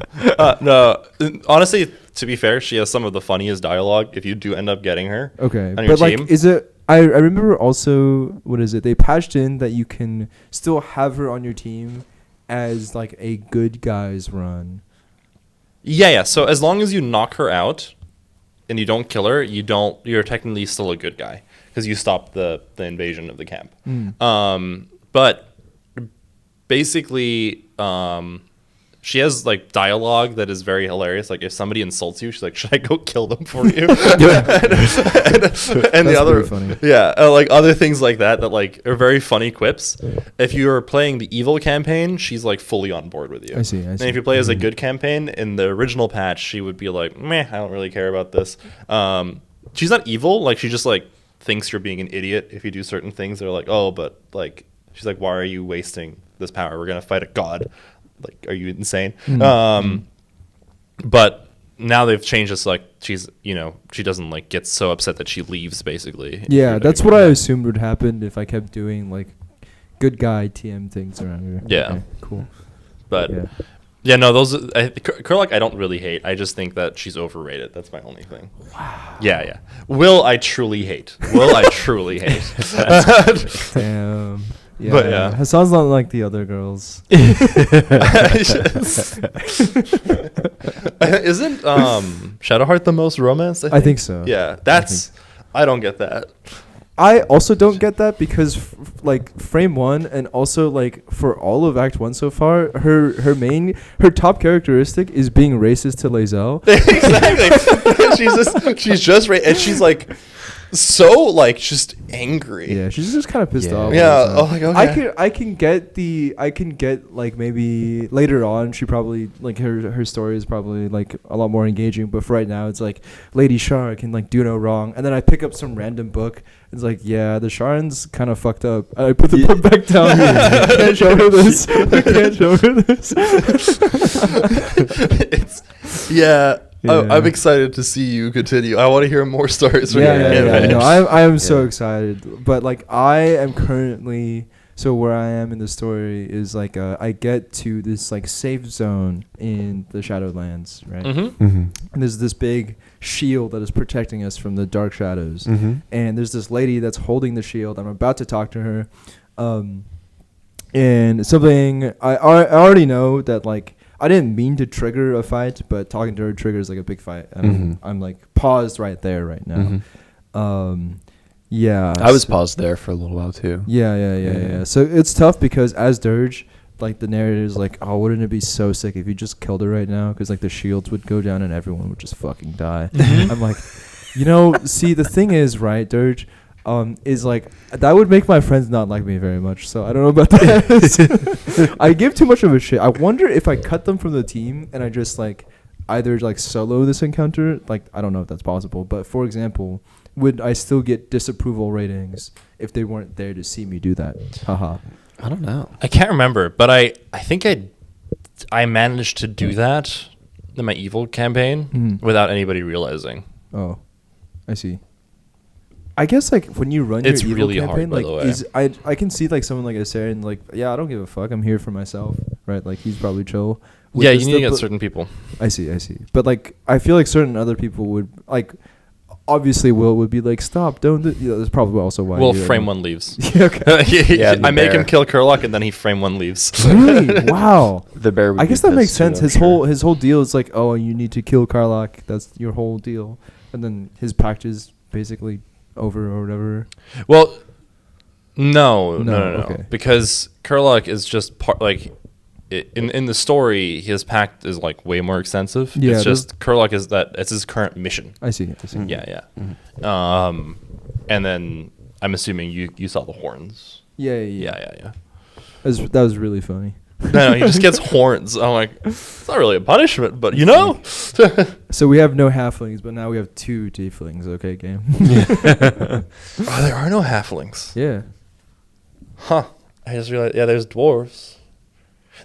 No, honestly, to be fair, she has some of the funniest dialogue. If you do end up getting her, Okay, on your but like, team. is it? I remember also what is it? They patched in that you can still have her on your team as like a good guys run. yeah. So as long as you knock her out and you don't kill her, you're technically still a good guy because you stopped the invasion of the camp. But basically, she has like dialogue that is very hilarious. Like if somebody insults you, she's like, "Should I go kill them for you?" and the That's other, pretty funny. like other things like that like are very funny quips. If you're playing the evil campaign, she's like fully on board with you. I see. And if you play as a good campaign in the original patch, she would be like, "Meh, I don't really care about this." She's not evil. Like she just like thinks you're being an idiot if you do certain things. They're like, "Oh, but like," she's like, "Why are you wasting this power? We're gonna fight a god. Like, are you insane?" But now they've changed this. Like she's, she doesn't like get so upset that she leaves. Basically. Yeah, that's what I assumed would happen if I kept doing like good guy TM things around her. Yeah. Okay, cool. But Yeah. yeah, no, those Kurlak I don't really hate. I just think that she's overrated. That's my only thing. Wow. Yeah. Wyll I truly hate. Damn. Yeah. But yeah. Hassan's not like the other girls. Isn't Shadowheart the most romance? I think so. Yeah, I don't get that. I also don't get that because like frame one and also like for all of Act 1 so far, her top characteristic is being racist to Lae'zel. Exactly. she's just and she's like so like just angry. Yeah, she's just kind of pissed off. Yeah. all the Oh, time. like okay. I can get like maybe later on she probably like her story is probably like a lot more engaging, but for right now it's like Lady Shark can like do no wrong, and then I pick up some random book It's like, yeah, the Sharon's kind of fucked up. I put the book back down. I can't show her this. I can't show her this. I'm excited to see you continue. I want to hear more stories from your campaign. No, I am so excited. But like, I am currently. So where I am in the story is like I get to this like safe zone in the Shadowlands, right? Mm-hmm. And there's this big shield that is protecting us from the dark shadows. And there's this lady that's holding the shield. I'm about to talk to her, and something I already know that like I didn't mean to trigger a fight, but talking to her triggers like a big fight, and I'm like paused right there right now. Yeah, I was paused there for a little while too. Yeah. So it's tough because as Dirge, like the narrator is like, oh, wouldn't it be so sick if you just killed her right now? Because like the shields would go down and everyone would just fucking die. I'm like, see, the thing is, right, Dirge, is like that would make my friends not like me very much. So I don't know about that. I give too much of a shit. I wonder if I cut them from the team and I just like either like solo this encounter. Like I don't know if that's possible, but for example, would I still get disapproval ratings if they weren't there to see me do that? Haha. I don't know. I can't remember, but I think I managed to do that in my evil campaign without anybody realizing. Oh, I see. I guess like when you run your It's evil really campaign, hard, by like the way. I can see like someone like Hassan, like, yeah, I don't give a fuck. I'm here for myself, right? Like he's probably chill. Yeah, you need to get certain people. I see. But like I feel like certain other people would like. Obviously, Wyll would be like, "Stop! Don't." That's probably also why. Well, frame one leaves. Yeah, okay. I make him kill Kurlock, and then he frame one leaves. Really? Wow. The bear. I guess that makes sense. His whole deal is like, oh, you need to kill Karlach. That's your whole deal, and then his pact is basically over or whatever. Well, no. Okay. Because Kurlock is just part like. In the story, his pact is like way more extensive. Yeah, it's just Kurlock is that it's his current mission. I see. Yeah. And then I'm assuming you saw the horns. Yeah. That was really funny. No, he just gets horns. I'm like, it's not really a punishment, but So we have no halflings, but now we have 2 tieflings. Okay, game. Oh, there are no halflings. Yeah. Huh. I just realized. Yeah, there's dwarves.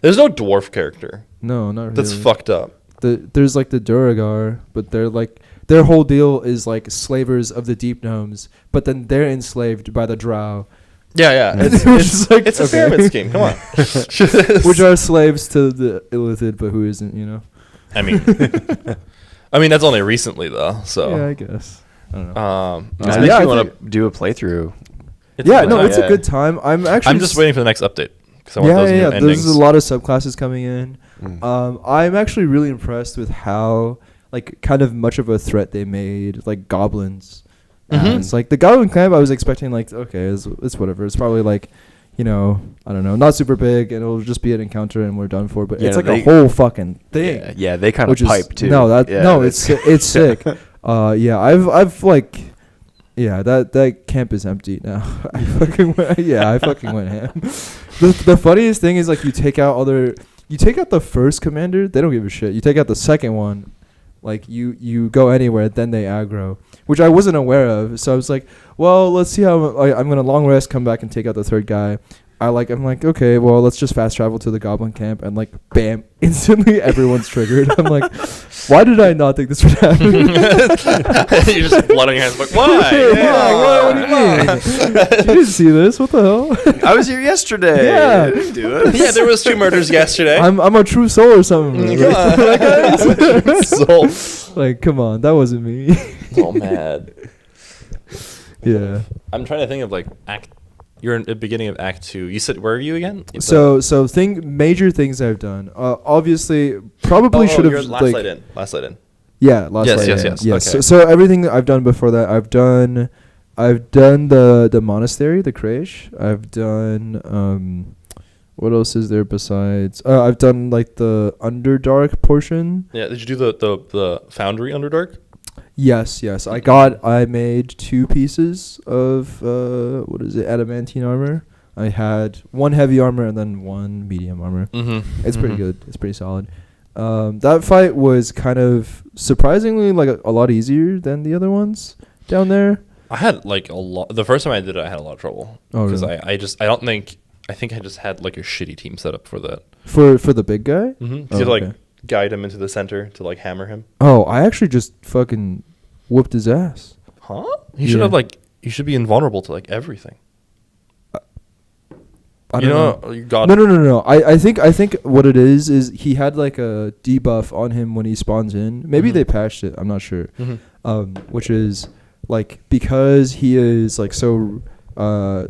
There's no dwarf character. No, not really. That's fucked up. There's like the Duragar, but they're like their whole deal is like slavers of the deep gnomes, but then they're enslaved by the drow. Yeah. It's like, it's a pyramid scheme. Come on. Which are slaves to the Illithid, but who isn't, you know? I mean, that's only recently though. So yeah, I guess. I don't know. I think you want to do a playthrough. It's a good time. I'm just waiting for the next update. There's a lot of subclasses coming in. I'm actually really impressed with how like kind of much of a threat they made like goblins. It's like the goblin camp I was expecting like, okay, it's whatever. It's probably like, I don't know, not super big and it'll just be an encounter and we're done for. But it's like a whole fucking thing. Yeah, they kind of pipe too. It's sick. I've like. Yeah, that camp is empty now. I fucking went ham. The funniest thing is like you take out the first commander, they don't give a shit. You take out the second one, like you go anywhere, then they aggro, which I wasn't aware of. So I was like, well, let's see how I'm gonna long rest, come back and take out the third guy. I'm like, okay, well, let's just fast travel to the goblin camp and like, bam, instantly everyone's triggered. I'm like, why did I not think this would happen? You're just blood on your hands. Like, why? What do you mean? You didn't see this? What the hell? I was here yesterday. Yeah, I didn't do it. Yeah, there was 2 murders yesterday. I'm a true soul or something. Soul. Like, come on, that wasn't me. So mad. Yeah. I'm trying to think of like You're in the beginning of Act 2. You said, where are you again? Major things I've done. Obviously, probably should have last light in. Yeah, last light in. Yes. Okay. So everything that I've done before that, I've done the monastery, the creche. I've done what else is there besides? I've done like the Underdark portion. Yeah. Did you do the Foundry Underdark? Yes. I made 2 pieces of adamantine armor. I had 1 heavy armor and then 1 medium armor. Mm-hmm. It's pretty good. It's pretty solid. That fight was kind of surprisingly like a lot easier than the other ones down there. I had like a lot. The first time I did it, I had a lot of trouble Oh, because really? I think I just had like a shitty team set up for that. For the big guy? Mm-hmm. Oh, You had to like okay. guide him into the center to like hammer him. Oh, I actually just fucking whooped his ass. Huh? You should Yeah. have like you should be invulnerable to like everything. I don't know. You got No. I think what it is he had like a debuff on him when he spawns in. Maybe Mhm. they patched it. I'm not sure. Mhm. Which is like because he is like so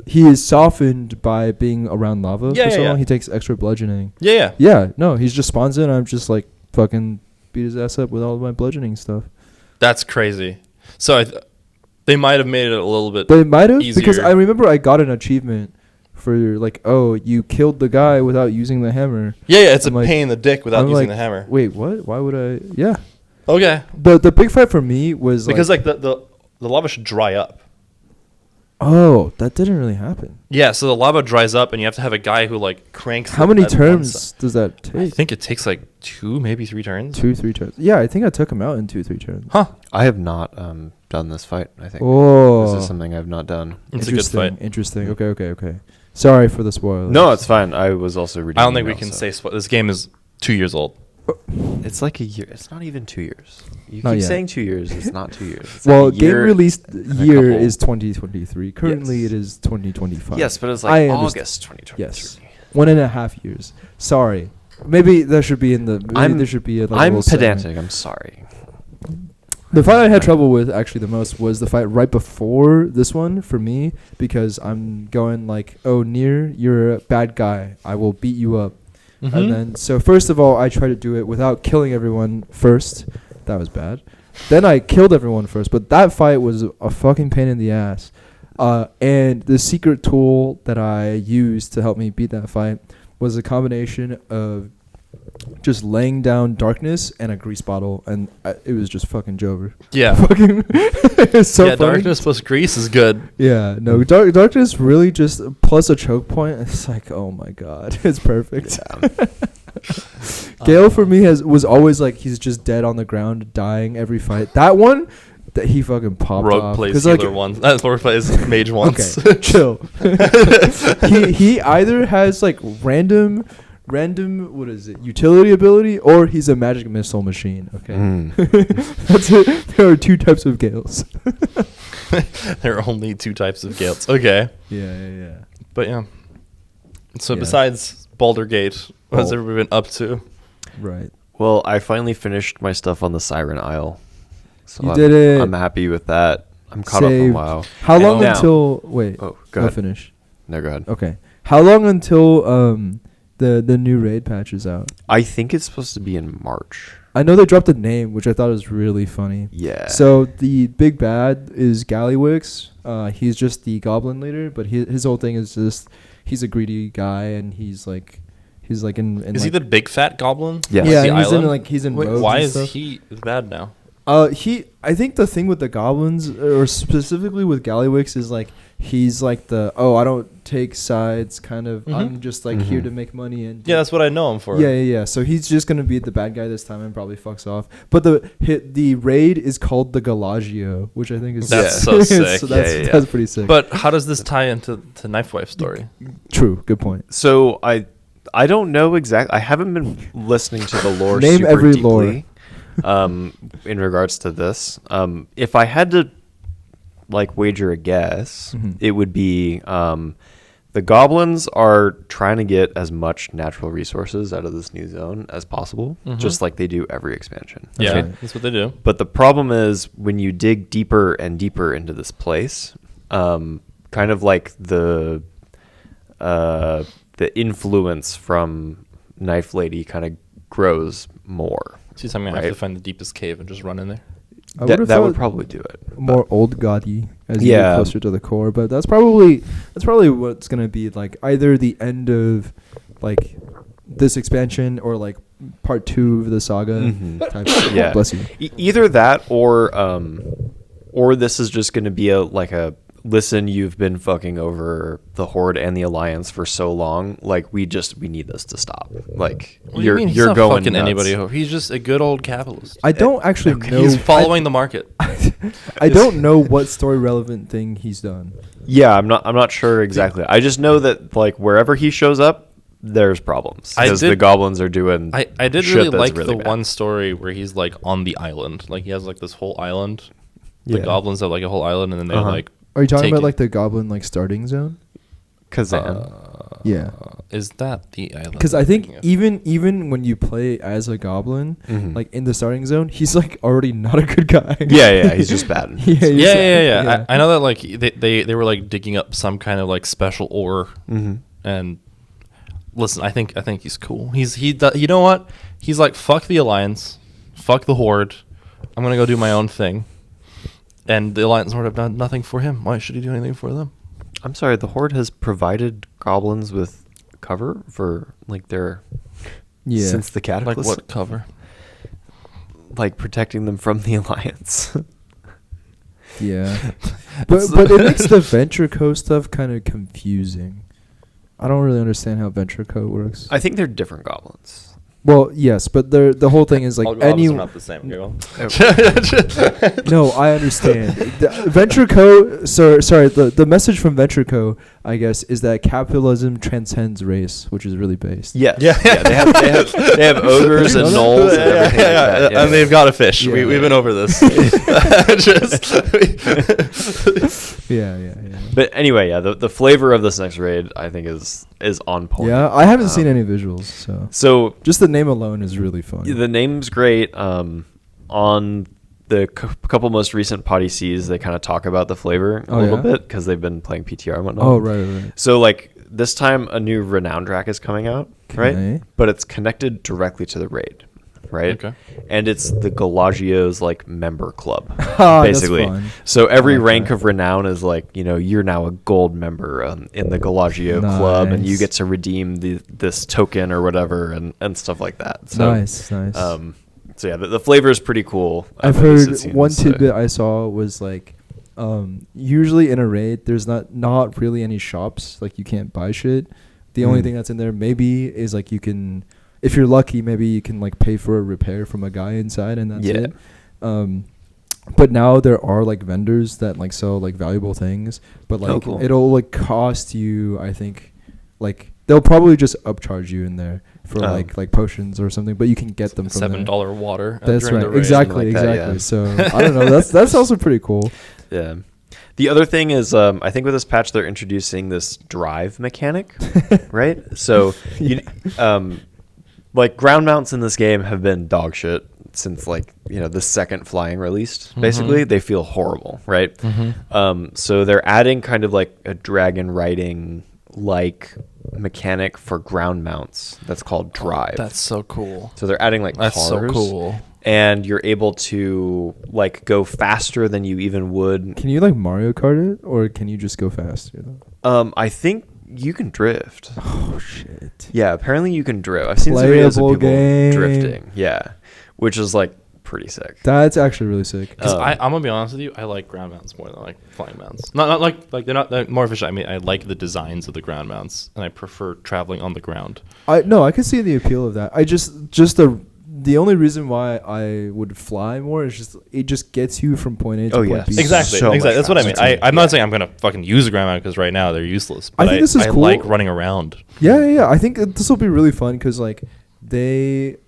he is softened by being around lava Yeah, for so yeah, long. yeah. He takes extra bludgeoning. Yeah. Yeah, no, he just spawns in. I'm just like fucking beat his ass up with all of my bludgeoning stuff. That's crazy. So they might have made it a little bit. They might have because easier. I remember I got an achievement for like, oh, you killed the guy without using the hammer. Yeah, it's I'm a like- pain in the dick without I'm using like, the hammer. Wait, what? Why would I? Yeah. Okay. The big fight for me was Because like the lava should dry up. oh, that didn't really happen. Yeah, so the lava dries up and you have to have a guy who like cranks. How it many at one turns side. does that I take? think it takes like 2, maybe 3 turns. 2-3 turns. Yeah, I think I took him out in 2-3 turns. Huh. I have not done this fight. I think Oh, this is something I've not done. It's a good fight. Interesting. Okay. Sorry for the spoilers. No, it's fine. I was also reading. I don't think we email, can so- say this game is 2 years old. It's like a year. It's not even 2 years. You Not keep yet. saying 2 years. It's not 2 years. It's Well, like a game year release and a year couple- is 2023. Currently, Yes. it is 2025. Yes, but it's I like understand. August 2023. Yes, 1.5 years. Sorry. Maybe that should be in the. Maybe there should be a, like, a I'm little segment. pedantic. I'm sorry. The fight I had trouble with actually the most was the fight right before this one for me because I'm going like, oh, Nier, you're a bad guy. I will beat you up. Mm-hmm. And then, so first of all, I tried to do it without killing everyone first. That was bad. Then I killed everyone first, but that fight was a fucking pain in the ass. And the secret tool that I used to help me beat that fight was a combination of just laying down darkness and a grease bottle, and it was just fucking Jover. Yeah. Fucking, it's so yeah, funny. darkness plus grease is good. Yeah, no, darkness really just plus a choke point. It's like, oh my god, it's perfect. Gale for me was always like he's just dead on the ground, dying every fight. That one, that he fucking popped Rogue off. plays 'Cause, healer once. Rogue plays mage once. Okay, chill. he either has like random what is it, utility ability, or he's a magic missile machine. Okay, that's it. There are 2 types of Gales. There are only 2 types of Gales. Okay. Yeah. But yeah. So Yeah. besides Baldur Gate, what has Oh. everyone been up to? Right. Well, I finally finished my stuff on the Siren Isle. So You did it. I'm happy with that. I'm caught up Saved. on WoW. How And long now- until wait? Oh, go I'll ahead. finish. No, go ahead. Okay. How long until the new raid patch is out? I think it's supposed to be in March. I know they dropped a name, which I thought was really funny. Yeah. So the big bad is Gallywix. He's just the goblin leader, but his whole thing is just he's a greedy guy, and he's like in Is he the big fat goblin? Yes. yeah, The and he's in island? he's in Wait, robes why and is stuff. he bad now? I think the thing with the goblins, or specifically with Gallywix, is like he's like the I don't take sides kind of. Mhm. I'm just like here Mhm. to make money and Yeah, that's what I know him for. Yeah. So he's just gonna be the bad guy this time and probably fucks off. But the raid is called the Galagio, which I think is That's so sick. so that's, Yeah. that's pretty sick. But how does this tie into Knife Wife story? True, good point. So I don't know exactly. I haven't been listening to the lore Name super every deeply, in regards to this. If I had to like wager a guess, Mhm. it would be the goblins are trying to get as much natural resources out of this new zone as possible, Mhm. just like they do every expansion. Yeah, right. that's what they do. But the problem is when you dig deeper and deeper into this place, kind of like the influence from Knife Lady kind of grows more. See, I'm gonna have to Right. find the deepest cave and just run in there. I That would've would thought probably do it. more but- old gaudy as you Yeah. get closer to the core, but that's probably what's gonna be like either the end of like this expansion or like part 2 of the saga. Mhm. Type. Yeah. Bless you. Either that or this is just going to be a listen, you've been fucking over the Horde and the Alliance for so long. Like, we need this to stop. Like, What do you mean? He's not going fucking nuts. anybody over. He's just a good old capitalist. I don't actually know. He's following the market. I don't know what story relevant thing he's done. Yeah, I'm not sure exactly. I just know that like wherever he shows up, there's problems because the goblins are doing. I did shit really that's like really the bad. one story where he's like on the island. Like he has like this whole island. The Yeah. goblins have like a whole island, and then they like. Are you talking take about it. like the goblin like starting zone? Kazan. Yeah. Is that the island? Because I I'm think thinking of? even when you play as a goblin, Mhm. like in the starting zone, he's like already not a good guy. Yeah, he's just bad. Yeah. I know that like they were like digging up some kind of like special ore, and listen, I think he's cool. You know what? He's like, fuck the Alliance, fuck the Horde. I'm gonna go do my own thing. And the Alliance Horde have done nothing for him. Why should he do anything for them? I'm sorry, the Horde has provided goblins with cover for like their since the Like Cataclysm. what cover? Like protecting them from the Alliance. Yeah. but it makes the Venture Co stuff kind of confusing. I don't really understand how Venture Co works. I think they're different goblins. Well, yes, but the whole thing is like All goblins any. are not the same. Okay, well. No, I understand. Venture Co. Sorry. The message from Venture Co. I guess is that capitalism transcends race, which is really based. Yes. Yeah. They have ogres and gnolls and everything like that. And they've got a fish. Yeah. We've been over this. Yeah. But anyway, yeah, the flavor of this next raid I think is on point. Yeah, I haven't seen any visuals, So just the name alone is really fun. the name's great. On the couple most recent Potty C's, they kind of talk about the flavor a little bit because they've been playing PTR and whatnot. Oh, right. So like this time a new Renown track is coming out, right? Okay. But it's connected directly to the raid, right? Okay. And it's the Galagio's like member club, That's basically. fun. So every I like rank that. of Renown is like, you're now a gold member in the Galagio club, and you Nice. get to redeem this token or whatever and stuff like that. So, Nice. So yeah, the flavor is pretty cool. I've at least heard it seems, one so- tidbit I saw was like, usually in a raid, there's not really any shops. Like you can't buy shit. The only thing that's in there maybe is like you can, if you're lucky, maybe you can like pay for a repair from a guy inside, and that's it. But now there are like vendors that like sell like valuable things, but like cool. it'll like cost you, I think, like they'll probably just upcharge you in there for like potions or something, but you can get them from there. $7 water. That's during right. the raid. Exactly. Like that, yeah. So I don't know. That's also pretty cool. Yeah. The other thing is, I think with this patch they're introducing this drive mechanic, right? So, like ground mounts in this game have been dog shit since like the second flying released. Basically, they feel horrible, right? So they're adding kind of like a dragon riding like mechanic for ground mounts that's called drive. That's so cool. So they're adding like That's cars. so cool. And you're able to like go faster than you even would. Can you like Mario Kart it, or can you just go faster? I think you can drift. Oh shit! Yeah, apparently you can drift. I've seen some videos of Playable people game. drifting. Yeah, which is like pretty sick. That's actually really sick. Because I'm gonna be honest with you, I like ground mounts more than I like flying mounts. Not like they're more efficient. I mean, I like the designs of the ground mounts, and I prefer traveling on the ground. I can see the appeal of that. I just the only reason why I would fly more is it just gets you from point A to point B. Exactly. So much That's what I mean. faster. I'm not saying I'm gonna fucking use a ground mount because right now they're useless. But I think this is cool. like running around. Yeah. I think this will be really fun because like they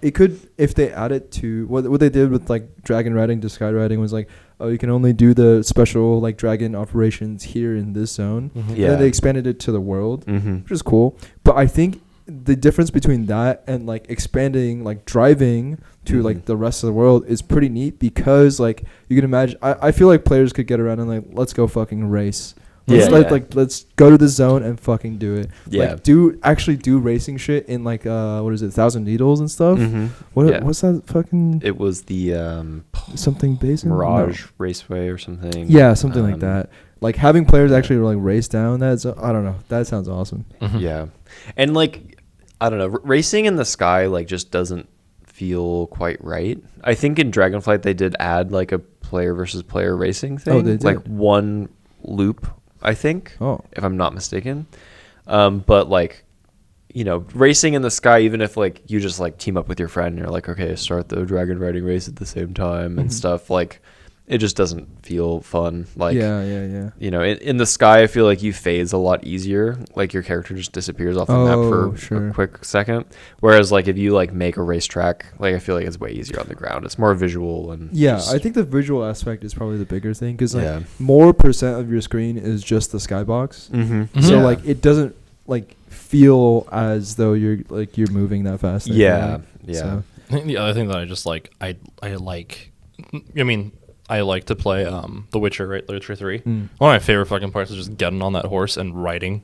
it could, if they add it to what they did with like dragon riding to sky riding was like, oh, you can only do the special like dragon operations here in this zone. Mhm. And Yeah. then they expanded it to the world, Mm-hmm. which is cool. But I think the difference between that and like expanding like driving to like the rest of the world is pretty neat, because like you can imagine, I feel like players could get around and like, let's go fucking race. Let's go to the zone and fucking do it. Yeah. Like actually do racing shit in like what is it, 1,000 Needles and stuff. Mm-hmm. What's that fucking It was the something basin? Mirage Raceway or something. Yeah, something like that. Like having players actually like race down that. I don't know. That sounds awesome. Yeah, and like I don't know, racing in the sky like just doesn't feel quite right. I think in Dragonflight they did add like a player versus player racing thing. Oh, they did? Like one loop, I think, Oh. if I'm not mistaken. But like, racing in the sky, even if like you just like team up with your friend and you're like, okay, start the dragon riding race at the same time and stuff, like it just doesn't feel fun. Like, in the sky, I feel like you phase a lot easier. Like your character just disappears off the map for a quick second. Whereas like if you like make a racetrack, like I feel like it's way easier on the ground. It's more visual and I think the visual aspect is probably the bigger thing because like more % of your screen is just the skybox. Mm-hmm. So like it doesn't like feel as though you're moving that fast. Yeah. So. I think the other thing that I just like, I like to play The Witcher, right? The Witcher 3. One of my favorite fucking parts is just getting on that horse and riding.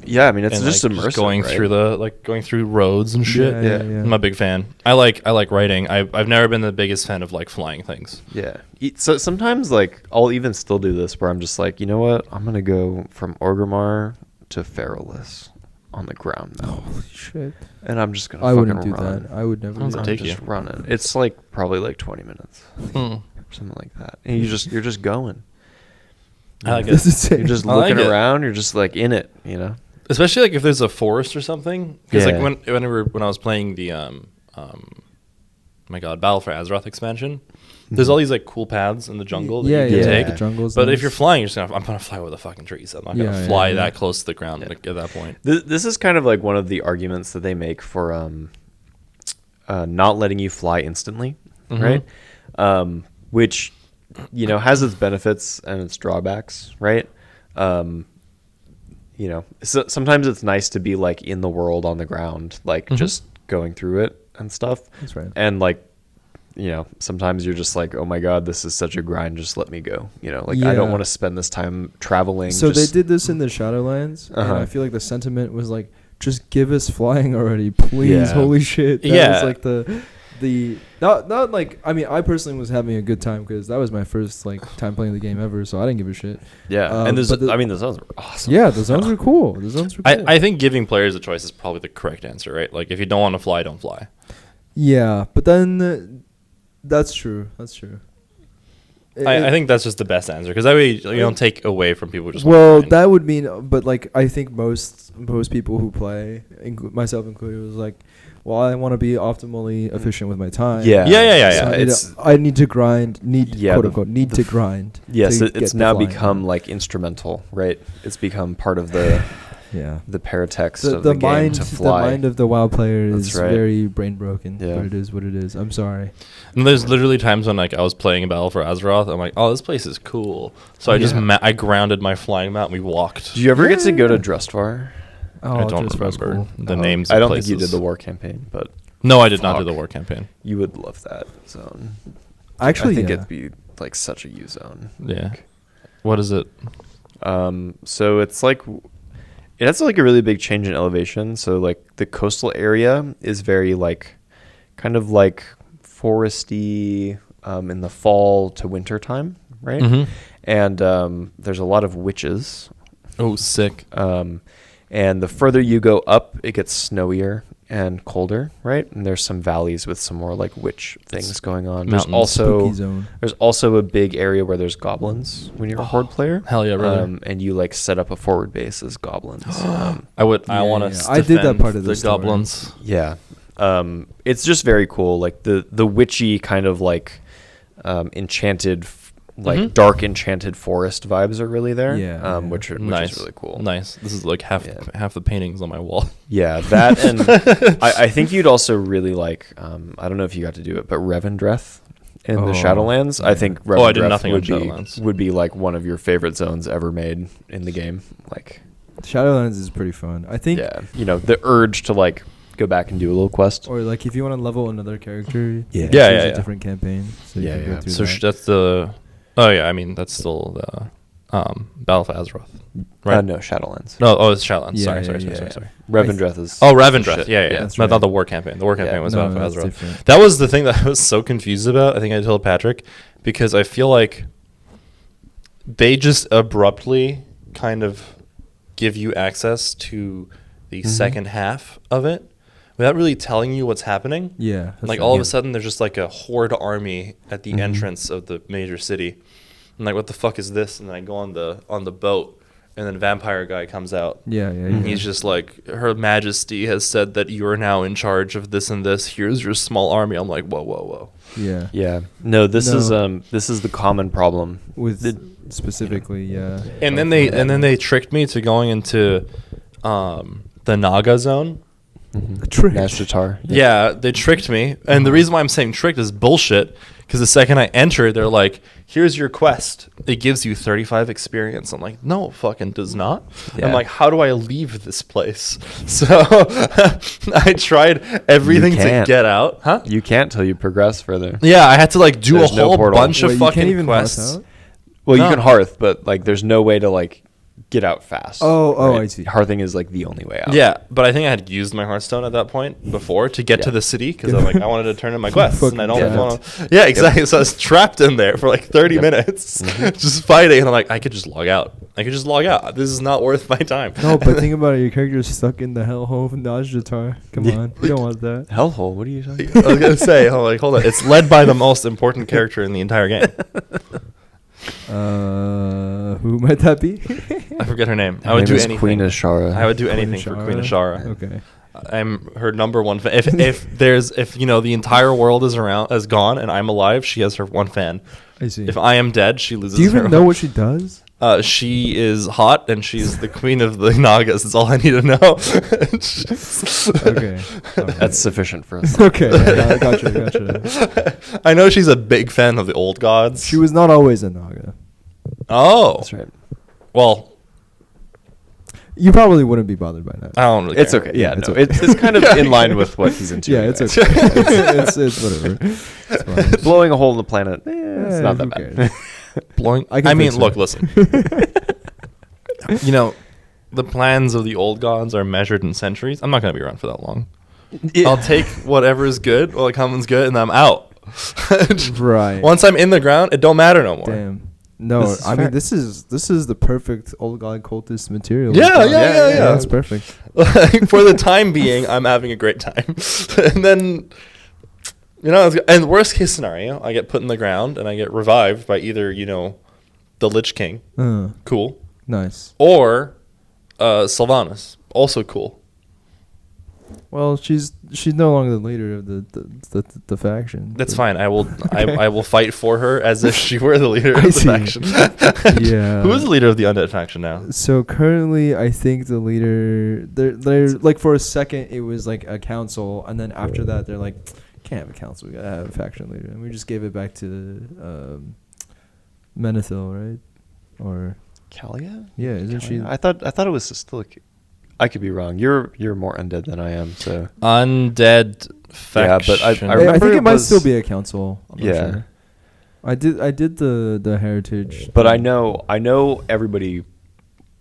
Yeah, I mean it's and, just like, immersive, just going right? through going through roads and shit. Yeah. I'm a big fan. I like riding. I've never been the biggest fan of like flying things. Yeah. So sometimes like I'll even still do this where I'm just like, you know what? I'm gonna go from Orgrimmar to Feralus on the ground now. Holy shit! And I'm just gonna I fucking wouldn't do run. that. I would never. How Do long that. does it take Just you? running. It's like probably like 20 minutes. Something like that. And you're just going. I like That's it. insane. You're just I like looking it. around, you're just like in it, Especially like if there's a forest or something. Because Yeah. like when I was playing the my god, Battle for Azeroth expansion, there's all these like cool paths in the jungle that you can take. The jungle's But nice. if you're flying, you're just I'm gonna fly over the fucking trees. I'm not gonna fly that close to the ground like, at that point. This is kind of like one of the arguments that they make for not letting you fly instantly, right? Which has its benefits and its drawbacks, right? So sometimes it's nice to be like in the world on the ground, like just going through it and stuff. That's right. And like, sometimes you're just like, oh my god, this is such a grind. Just let me go. I don't want to spend this time traveling. So they did this in the Shadowlands, and Uh-huh. I feel like the sentiment was like, just give us flying already, please. Yeah. Holy shit. That Yeah. was like the not like, I mean, I personally was having a good time because that was my first like time playing the game ever, so I didn't give a shit. Yeah, and but the zones are awesome. Yeah, the zones were cool. The zones were cool. I think giving players a choice is probably the correct answer, right? Like if you don't want to fly, don't fly. Yeah, but then that's true. That's true. I think that's just the best answer because that way you don't take away from people just. Well, wanting to grind. that would mean, but like I think most people who play, myself included, was like, well, I want to be optimally efficient with my time. Yeah. Yeah. So I need to grind. Yeah, Quote unquote need to grind. Yes, to it's get the now flying. become like instrumental, right? It's become part of the the paratext of the game mind, to fly. the mind of the WoW player That's is right. very brain broken. Yeah. But it is what it is. I'm sorry. And there's literally times when like I was playing Battle for Azeroth, I'm like, oh, this place is cool. So I just I grounded my flying mount. And we walked. Did you ever get to go to Drustvar? Oh, I don't just was remember cool. the Oh. names. I of don't places. think you did the war campaign, but No, I did not do Fuck. the war campaign. you would love that zone. Actually, I think yeah. it'd be like such a U zone. Yeah. What is it? So it's like it has like a really big change in elevation. So like the coastal area is very like kind of like foresty in the fall to winter time, right? Mhm. And there's a lot of witches. Oh, sick. And the further you go up, it gets snowier and colder, right? And there's some valleys with some more like witch things going on. There's mountains. also Spooky zone. there's also a big area where there's goblins when you're a horde player. Hell yeah, brother. And you like set up a forward base as goblins. I Yeah, want to. yeah. I did that part of the story. goblins. Yeah. It's just very cool. Like the witchy kind of like enchanted dark enchanted forest vibes are really there. Yeah, Which is really cool. Nice. This is like half the paintings on my wall. Yeah, that and I think you'd also really like I don't know if you got to do it, but Revendreth in the Shadowlands. I think Revendreth I did nothing on Shadowlands. would be like one of your favorite zones ever made in the game. Like Shadowlands is pretty fun. I think. yeah, the urge to like go back and do a little quest. Or like if you want to level another character, Yeah. there's Yeah. a different campaign. So you Yeah, can go yeah. through So that. that's the. Oh yeah, I mean that's still the Battle for Azeroth, right? No, Shadowlands. No, it's Shadowlands. Yeah, sorry. yeah. Revendreth is. Oh, Revendreth. shit. Yeah. That's Not right. the war campaign. The war campaign was No, Battle for that's Azeroth. different. That was the thing that I was so confused about. I think I told Patrick because I feel like they just abruptly kind of give you access to the second half of it without really telling you what's happening. Yeah. that's Like right. all of Yeah. a sudden, there's just like a horde army at the entrance of the major city, I'm like, what the fuck is this? And then I go on the boat, and then vampire guy comes out. Yeah. And he's just like, Her Majesty has said that you are now in charge of this and this. Here's your small army. I'm like, whoa. Yeah. Yeah. No, this is the common problem With specifically, yeah. And then they tricked me to going into the Naga zone. Trick. Nashtar. Yeah, they tricked me. And the reason why I'm saying tricked is bullshit. Because the second I enter, they're like, here's your quest. It gives you 35 experience. I'm like, no, it fucking does not. Yeah. I'm like, how do I leave this place? So I tried everything You to can't. get out. Huh? You can't till you progress further. Yeah, I had to like do There's a no whole portal. bunch of Wait, you can't fucking even pass quests. out? Well, No. you can hearth, but like there's no way to like get out fast. Oh, right? I see. Hearthing is like the only way out. Yeah, but I think I had used my Hearthstone at that point before to get to Yeah. the city because I wanted to turn in my quests and I don't Fucking want to. Yeah, exactly. So I was trapped in there for like 30 minutes, just fighting, and I'm like, I could just log out. This is not worth my time. No, but think about it. Your character's stuck in the hellhole of Najjatar. Come on, you don't want that. Hellhole. What are you talking I was gonna say, hold on. It's led by the most important character in the entire game. Who might that be? I forget her name. Her I would name do is anything. Queen Ashara. I would do anything for Queen Ashara. Okay. I'm her number one fan. If the entire world is gone and I'm alive, she has her one fan. I see. If I am dead, she loses. Do you her even know what she does? She is hot and she's the queen of the Nagas. That's all I need to know. Okay. That's sufficient for us. Okay. Yeah, gotcha. I know she's a big fan of the old gods. She was not always a Naga. Oh, That's right. well, You probably wouldn't be bothered by that. I don't really. It's care. okay. Yeah, It's no, okay. it's kind of in line with what he's into. Yeah, it's anyways. okay. it's whatever. It's fine. Blowing a hole in the planet. It's not who that bad. cares? Blowing. I can I mean, fix look, it. listen. The plans of the old gods are measured in centuries. I'm not gonna be around for that long. Yeah. I'll take whatever is good while it comes good, and I'm out. Right. Once I'm in the ground, it don't matter no more. Damn. No, This is I fair. mean this is the perfect old god cultist material. Yeah. That's perfect. Like, for the time being, I'm having a great time. And then, and worst case scenario, I get put in the ground and I get revived by either, the Lich King, cool, Nice. or Sylvanas, also cool. Well, she's no longer the leader of the faction. That's fine. I will fight for her as if she were the leader I of the see. faction. Yeah. Who is the leader of the undead faction now? So currently, I think the leader they're like for a second it was like a council, and then after that they're like, can't have a council, we gotta have a faction leader, and we just gave it back to Menethil, right? Or Kalia? yeah, isn't she? I thought it was still. I could be wrong. You're more undead than I am. So Undead faction. but I I remember think it it might was- still be a council. I'm not Yeah. sure. I did the heritage, But I thing. know everybody,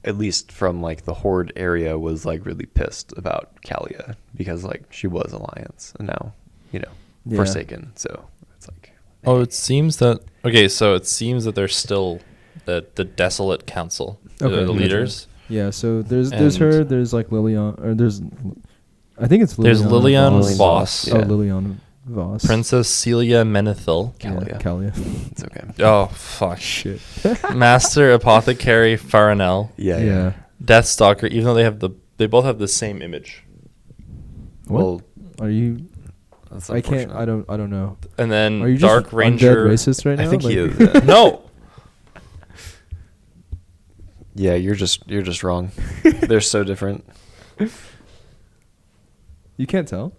at least from like the Horde area, was like really pissed about Kalia because like she was Alliance and now Yeah. Forsaken. So it's like Oh, it seems that they're still the desolate council, Okay, the gotcha. leaders. Yeah, so there's And- her, there's like Lilian, or I think it's Lilian. There's Lilian Voss. Voss, Yeah. Oh, Lilian Voss. Princess Celia Menethil. Kalia. Kalia. It's okay. Oh fuck! Shit. Master Apothecary Farinel, Yeah. Deathstalker. Even though they both have the same image. What? Well, Are you? that's I can't. unfortunate. I don't know. And then Are you Dark just Ranger. undead racist right now? I think he Like- is. No. Yeah, you're just wrong. They're so different. You can't tell.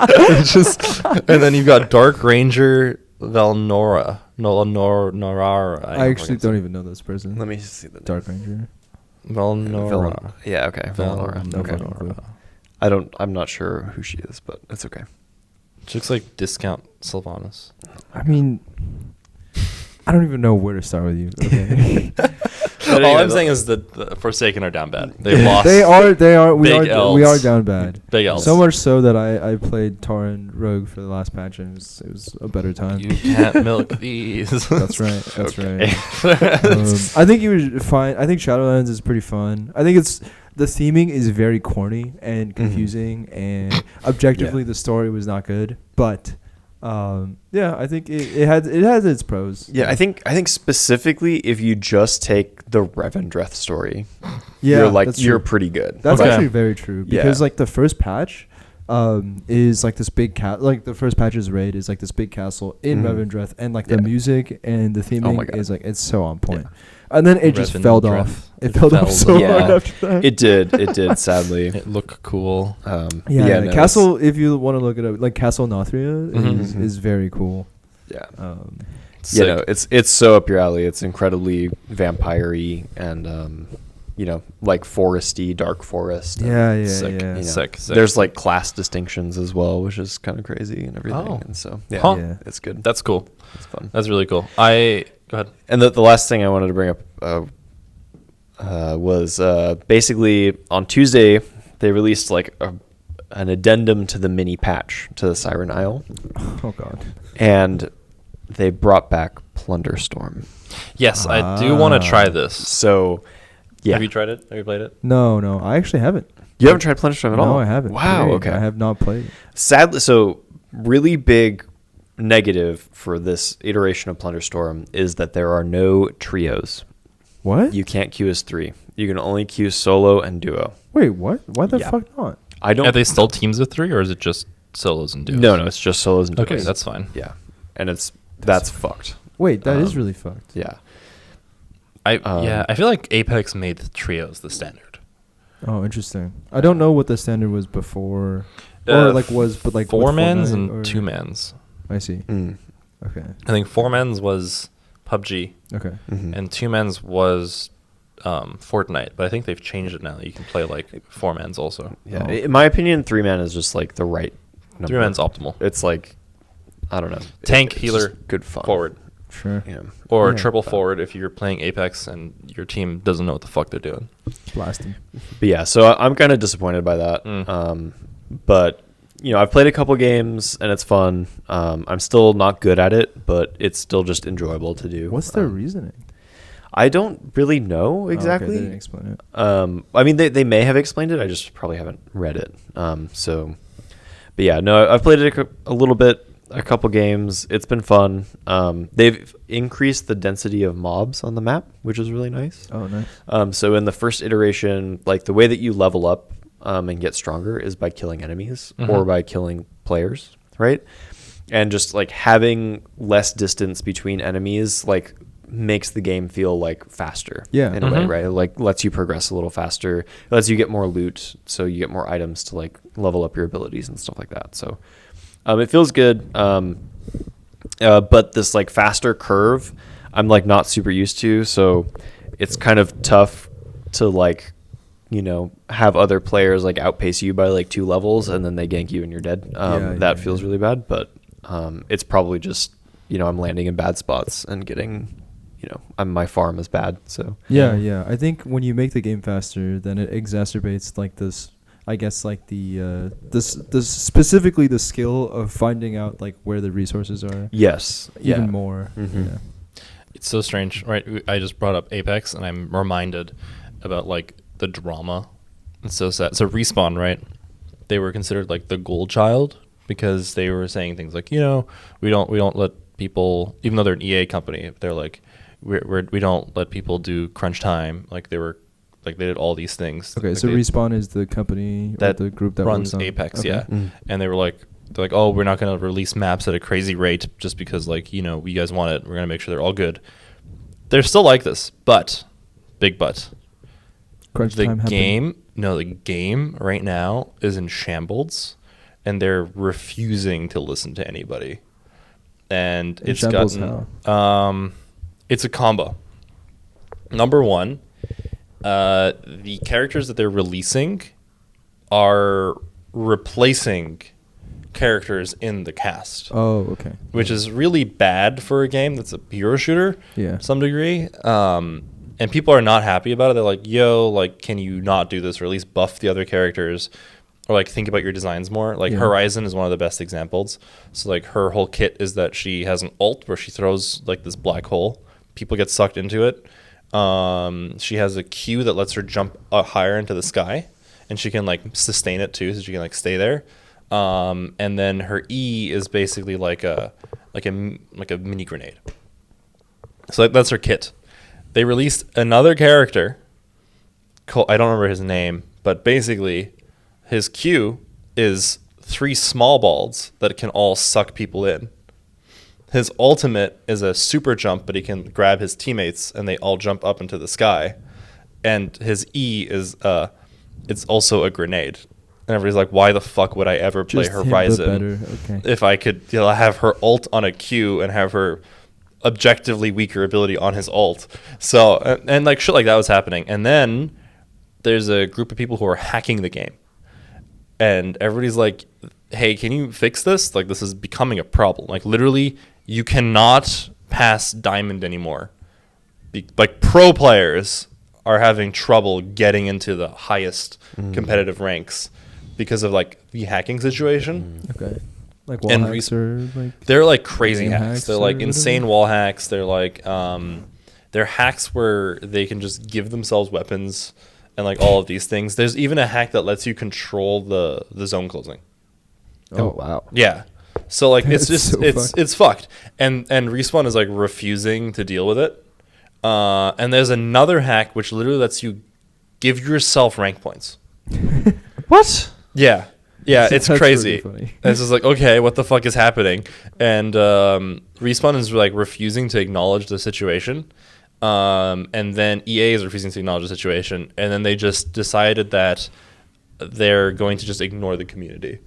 And then you've got Dark Ranger Valnora. Norara. I actually don't even know this person. Let me see the Dark Ranger. Valnora. Yeah, okay. Valnora. No Okay. fucking clue. I'm not sure who she is, but it's okay. She looks like discount Sylvanas. I mean, I don't even know where to start with you. Okay. All I'm saying is that the Forsaken are down bad. They've lost. They are. We Big are. We Ls. are down bad. Big Ls. So much so that I played Tauren Rogue for the last patch, and it was a better time. You can't milk these. That's right. That's Okay. right. I think you would find. I think Shadowlands is pretty fun. I think the theming is very corny and confusing, and objectively the story was not good. But Yeah, I think it has its pros. Yeah, I think specifically if you just take the Revendreth story, Yeah, you're pretty good. That's Okay. actually very true because like the first patch is like this big like the first patch's raid is like this big castle in Revendreth, and like the music and the theming is like it's so on point. And then it just fell Revendreth. off. It fell off so Yeah. hard after that. It did sadly. It looked cool. Yeah, no, Castle. If you want to look it up, like Castle Nothria Mhm. is very cool. Yeah. Sick. You know, it's so up your alley. It's incredibly vampire-y and like foresty, dark forest. and Yeah, Sick. yeah. Sick. There's like class distinctions as well, which is kind of crazy and everything. Oh. And so Huh. Yeah. it's good. That's cool. It's fun. That's really cool. Go ahead. And the last thing I wanted to bring up was basically on Tuesday they released like an addendum to the mini patch to the Siren Isle, Oh god. and they brought back Plunderstorm. Yes, I do want to try this. So, yeah. Have you tried it? Have you played it? No, I actually haven't. You haven't tried Plunderstorm at all? No, I haven't. Wow. Period. Okay. I have not played. Sadly, so really big negative for this iteration of Plunderstorm is that there are no trios. What? You can't queue as 3. You can only queue solo and duo. Wait, what? Why the Yeah. fuck not? I don't. Are they still teams of 3, or is it just solos and duos? No, it's just solos and duos. Okay, that's fine. Yeah, and that's fucked. Wait, that is really fucked. Yeah. I feel like Apex made the trios the standard. Oh, interesting. I don't know what the standard was before, Uh, or like was, but like 4 with mans Fortnite and or- 2 mans. I see. Mm. Okay. I think 4 mans was PUBG, Okay. Mhm. and 2 mans was Fortnite. But I think they've changed it now. You can play like 4 mans also. Yeah, Oh. in my opinion, 3-man is just like the right number. 3 mans optimal. It's like, I don't know. Tank, It's healer, just good fun. forward, Sure. Yeah. or Yeah. triple forward if you're playing Apex and your team doesn't know what the fuck they're doing. Blasting. But yeah, so I'm kind of disappointed by that. But I've played a couple games and it's fun. I'm still not good at it, but it's still just enjoyable to do. What's their reasoning? I don't really know exactly. Oh, okay, they didn't explain it. I mean, they may have explained it. I just probably haven't read it. But yeah, no, I've played it a little bit, a couple games. It's been fun. They've increased the density of mobs on the map, which is really nice. Oh, nice. So in the first iteration, like the way that you level up and get stronger is by killing enemies or by killing players, right? And just like having less distance between enemies, like makes the game feel like faster. Yeah. in a way, right? It, like lets you progress a little faster. It lets you get more loot, so you get more items to like level up your abilities and stuff like that. So it feels good. But this like faster curve, I'm like not super used to, so it's kind of tough to like have other players like outpace you by like 2 levels and then they gank you and you're dead. That feels really bad, but it's probably just I'm landing in bad spots and getting my farm is bad. So Yeah. I think when you make the game faster, then it exacerbates like this. I guess like the specifically the skill of finding out like where the resources are. yes, Even yeah. more. Mhm. Yeah. It's so strange, right? I just brought up Apex, and I'm reminded about like the drama. It's so sad. So Respawn, right? They were considered like the gold child because they were saying things like, we don't let people, even though they're an EA company, they're like, we don't let people do crunch time. Like they did all these things. Okay, Like so they- Respawn is the company that or the group that runs works on Apex, okay. yeah. And they're like, oh, we're not going to release maps at a crazy rate just because you guys want it. We're going to make sure they're all good. They're still like this, but big but. Crunch The time happened. game right now is in shambles, and they're refusing to listen to anybody. And In it's shambles gotten it's a combo. Number one, the characters that they're releasing are replacing characters in the cast, Oh, okay. which is really bad for a game that's a hero shooter Yeah. to some degree. And people are not happy about it. They're like, yo, like, can you not do this, or at least buff the other characters, or like think about your designs more? Like Yeah. Horizon is one of the best examples. So like her whole kit is that she has an ult where she throws like this black hole. People get sucked into it. She has a Q that lets her jump higher into the sky, and she can like sustain it too, so she can like stay there. And then her E is basically like a mini grenade. So that's her kit. They released another character called, I don't remember his name, but basically his Q is 3 small balls that can all suck people in. His ultimate is a super jump, but he can grab his teammates and they all jump up into the sky. And his E is it's also a grenade. And everybody's like, why the fuck would I ever play Just him, but Horizon better. Okay. if I could have her ult on a Q and have her objectively weaker ability on his ult? So, and like shit like that was happening. And then there's a group of people who are hacking the game. And everybody's like, hey, can you fix this? Like, this is becoming a problem. Like, literally, you cannot pass Diamond anymore. Like, pro players are having trouble getting into the highest competitive ranks because of, like, the hacking situation. Okay. Like wall And hacks or like. They're, like, crazy game hacks. hacks They're, or like, whatever? insane wall hacks. They're, like, they're hacks where they can just give themselves weapons and, like, all of these things. There's even a hack that lets you control the zone closing. Oh, wow. Yeah. So like it's That's just so fucked. it's fucked. And Respawn is like refusing to deal with it. And there's another hack which literally lets you give yourself rank points. What? Yeah. Yeah, it's That's crazy. really funny. And it's just like, okay, what the fuck is happening? And Respawn is like refusing to acknowledge the situation. And then EA is refusing to acknowledge the situation. And then they just decided that they're going to just ignore the community.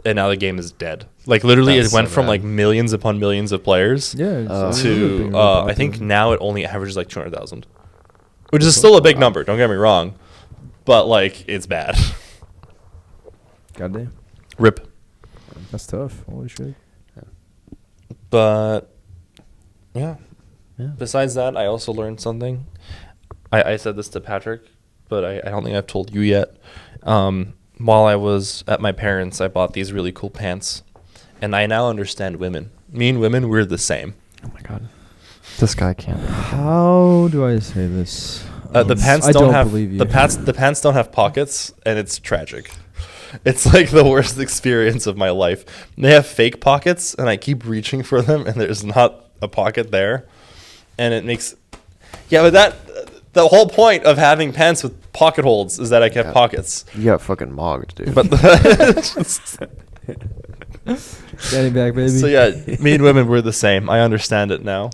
And now the game is dead. Like literally, That's it went so from bad. like millions upon millions of players Yeah. It's to really I think now it only averages like 200,000, which is still a big number. Don't get me wrong, but like it's bad. Goddamn. Rip. That's tough. Holy shit. But yeah. Yeah. Besides that, I also learned something. I said this to Patrick, but I don't think I've told you yet. While I was at my parents', I bought these really cool pants, and I now understand women. Me and women, we're the same. Oh my god. This guy can't. How do I say this? The pants I don't don't have believe you. the pants don't have pockets, and it's tragic. It's like the worst experience of my life. They have fake pockets, and I keep reaching for them, and there's not a pocket there, and it makes but the whole point of having pants with pocket holes is that I can have pockets. You got fucking mogged, dude. But Daddy back, baby. so yeah, me and women, we're the same. I understand it now.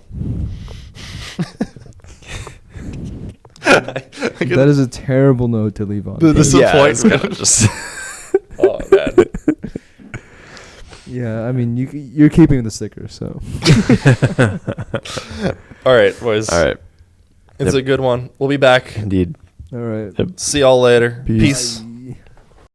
That is a terrible note to leave on. The it's disappointment. kinda just Oh man. Yeah, I mean, you're keeping the sticker, so. All right, boys. all right. It's a good one. We'll be back. Indeed. All right. Yep. See y'all later. Peace. Peace.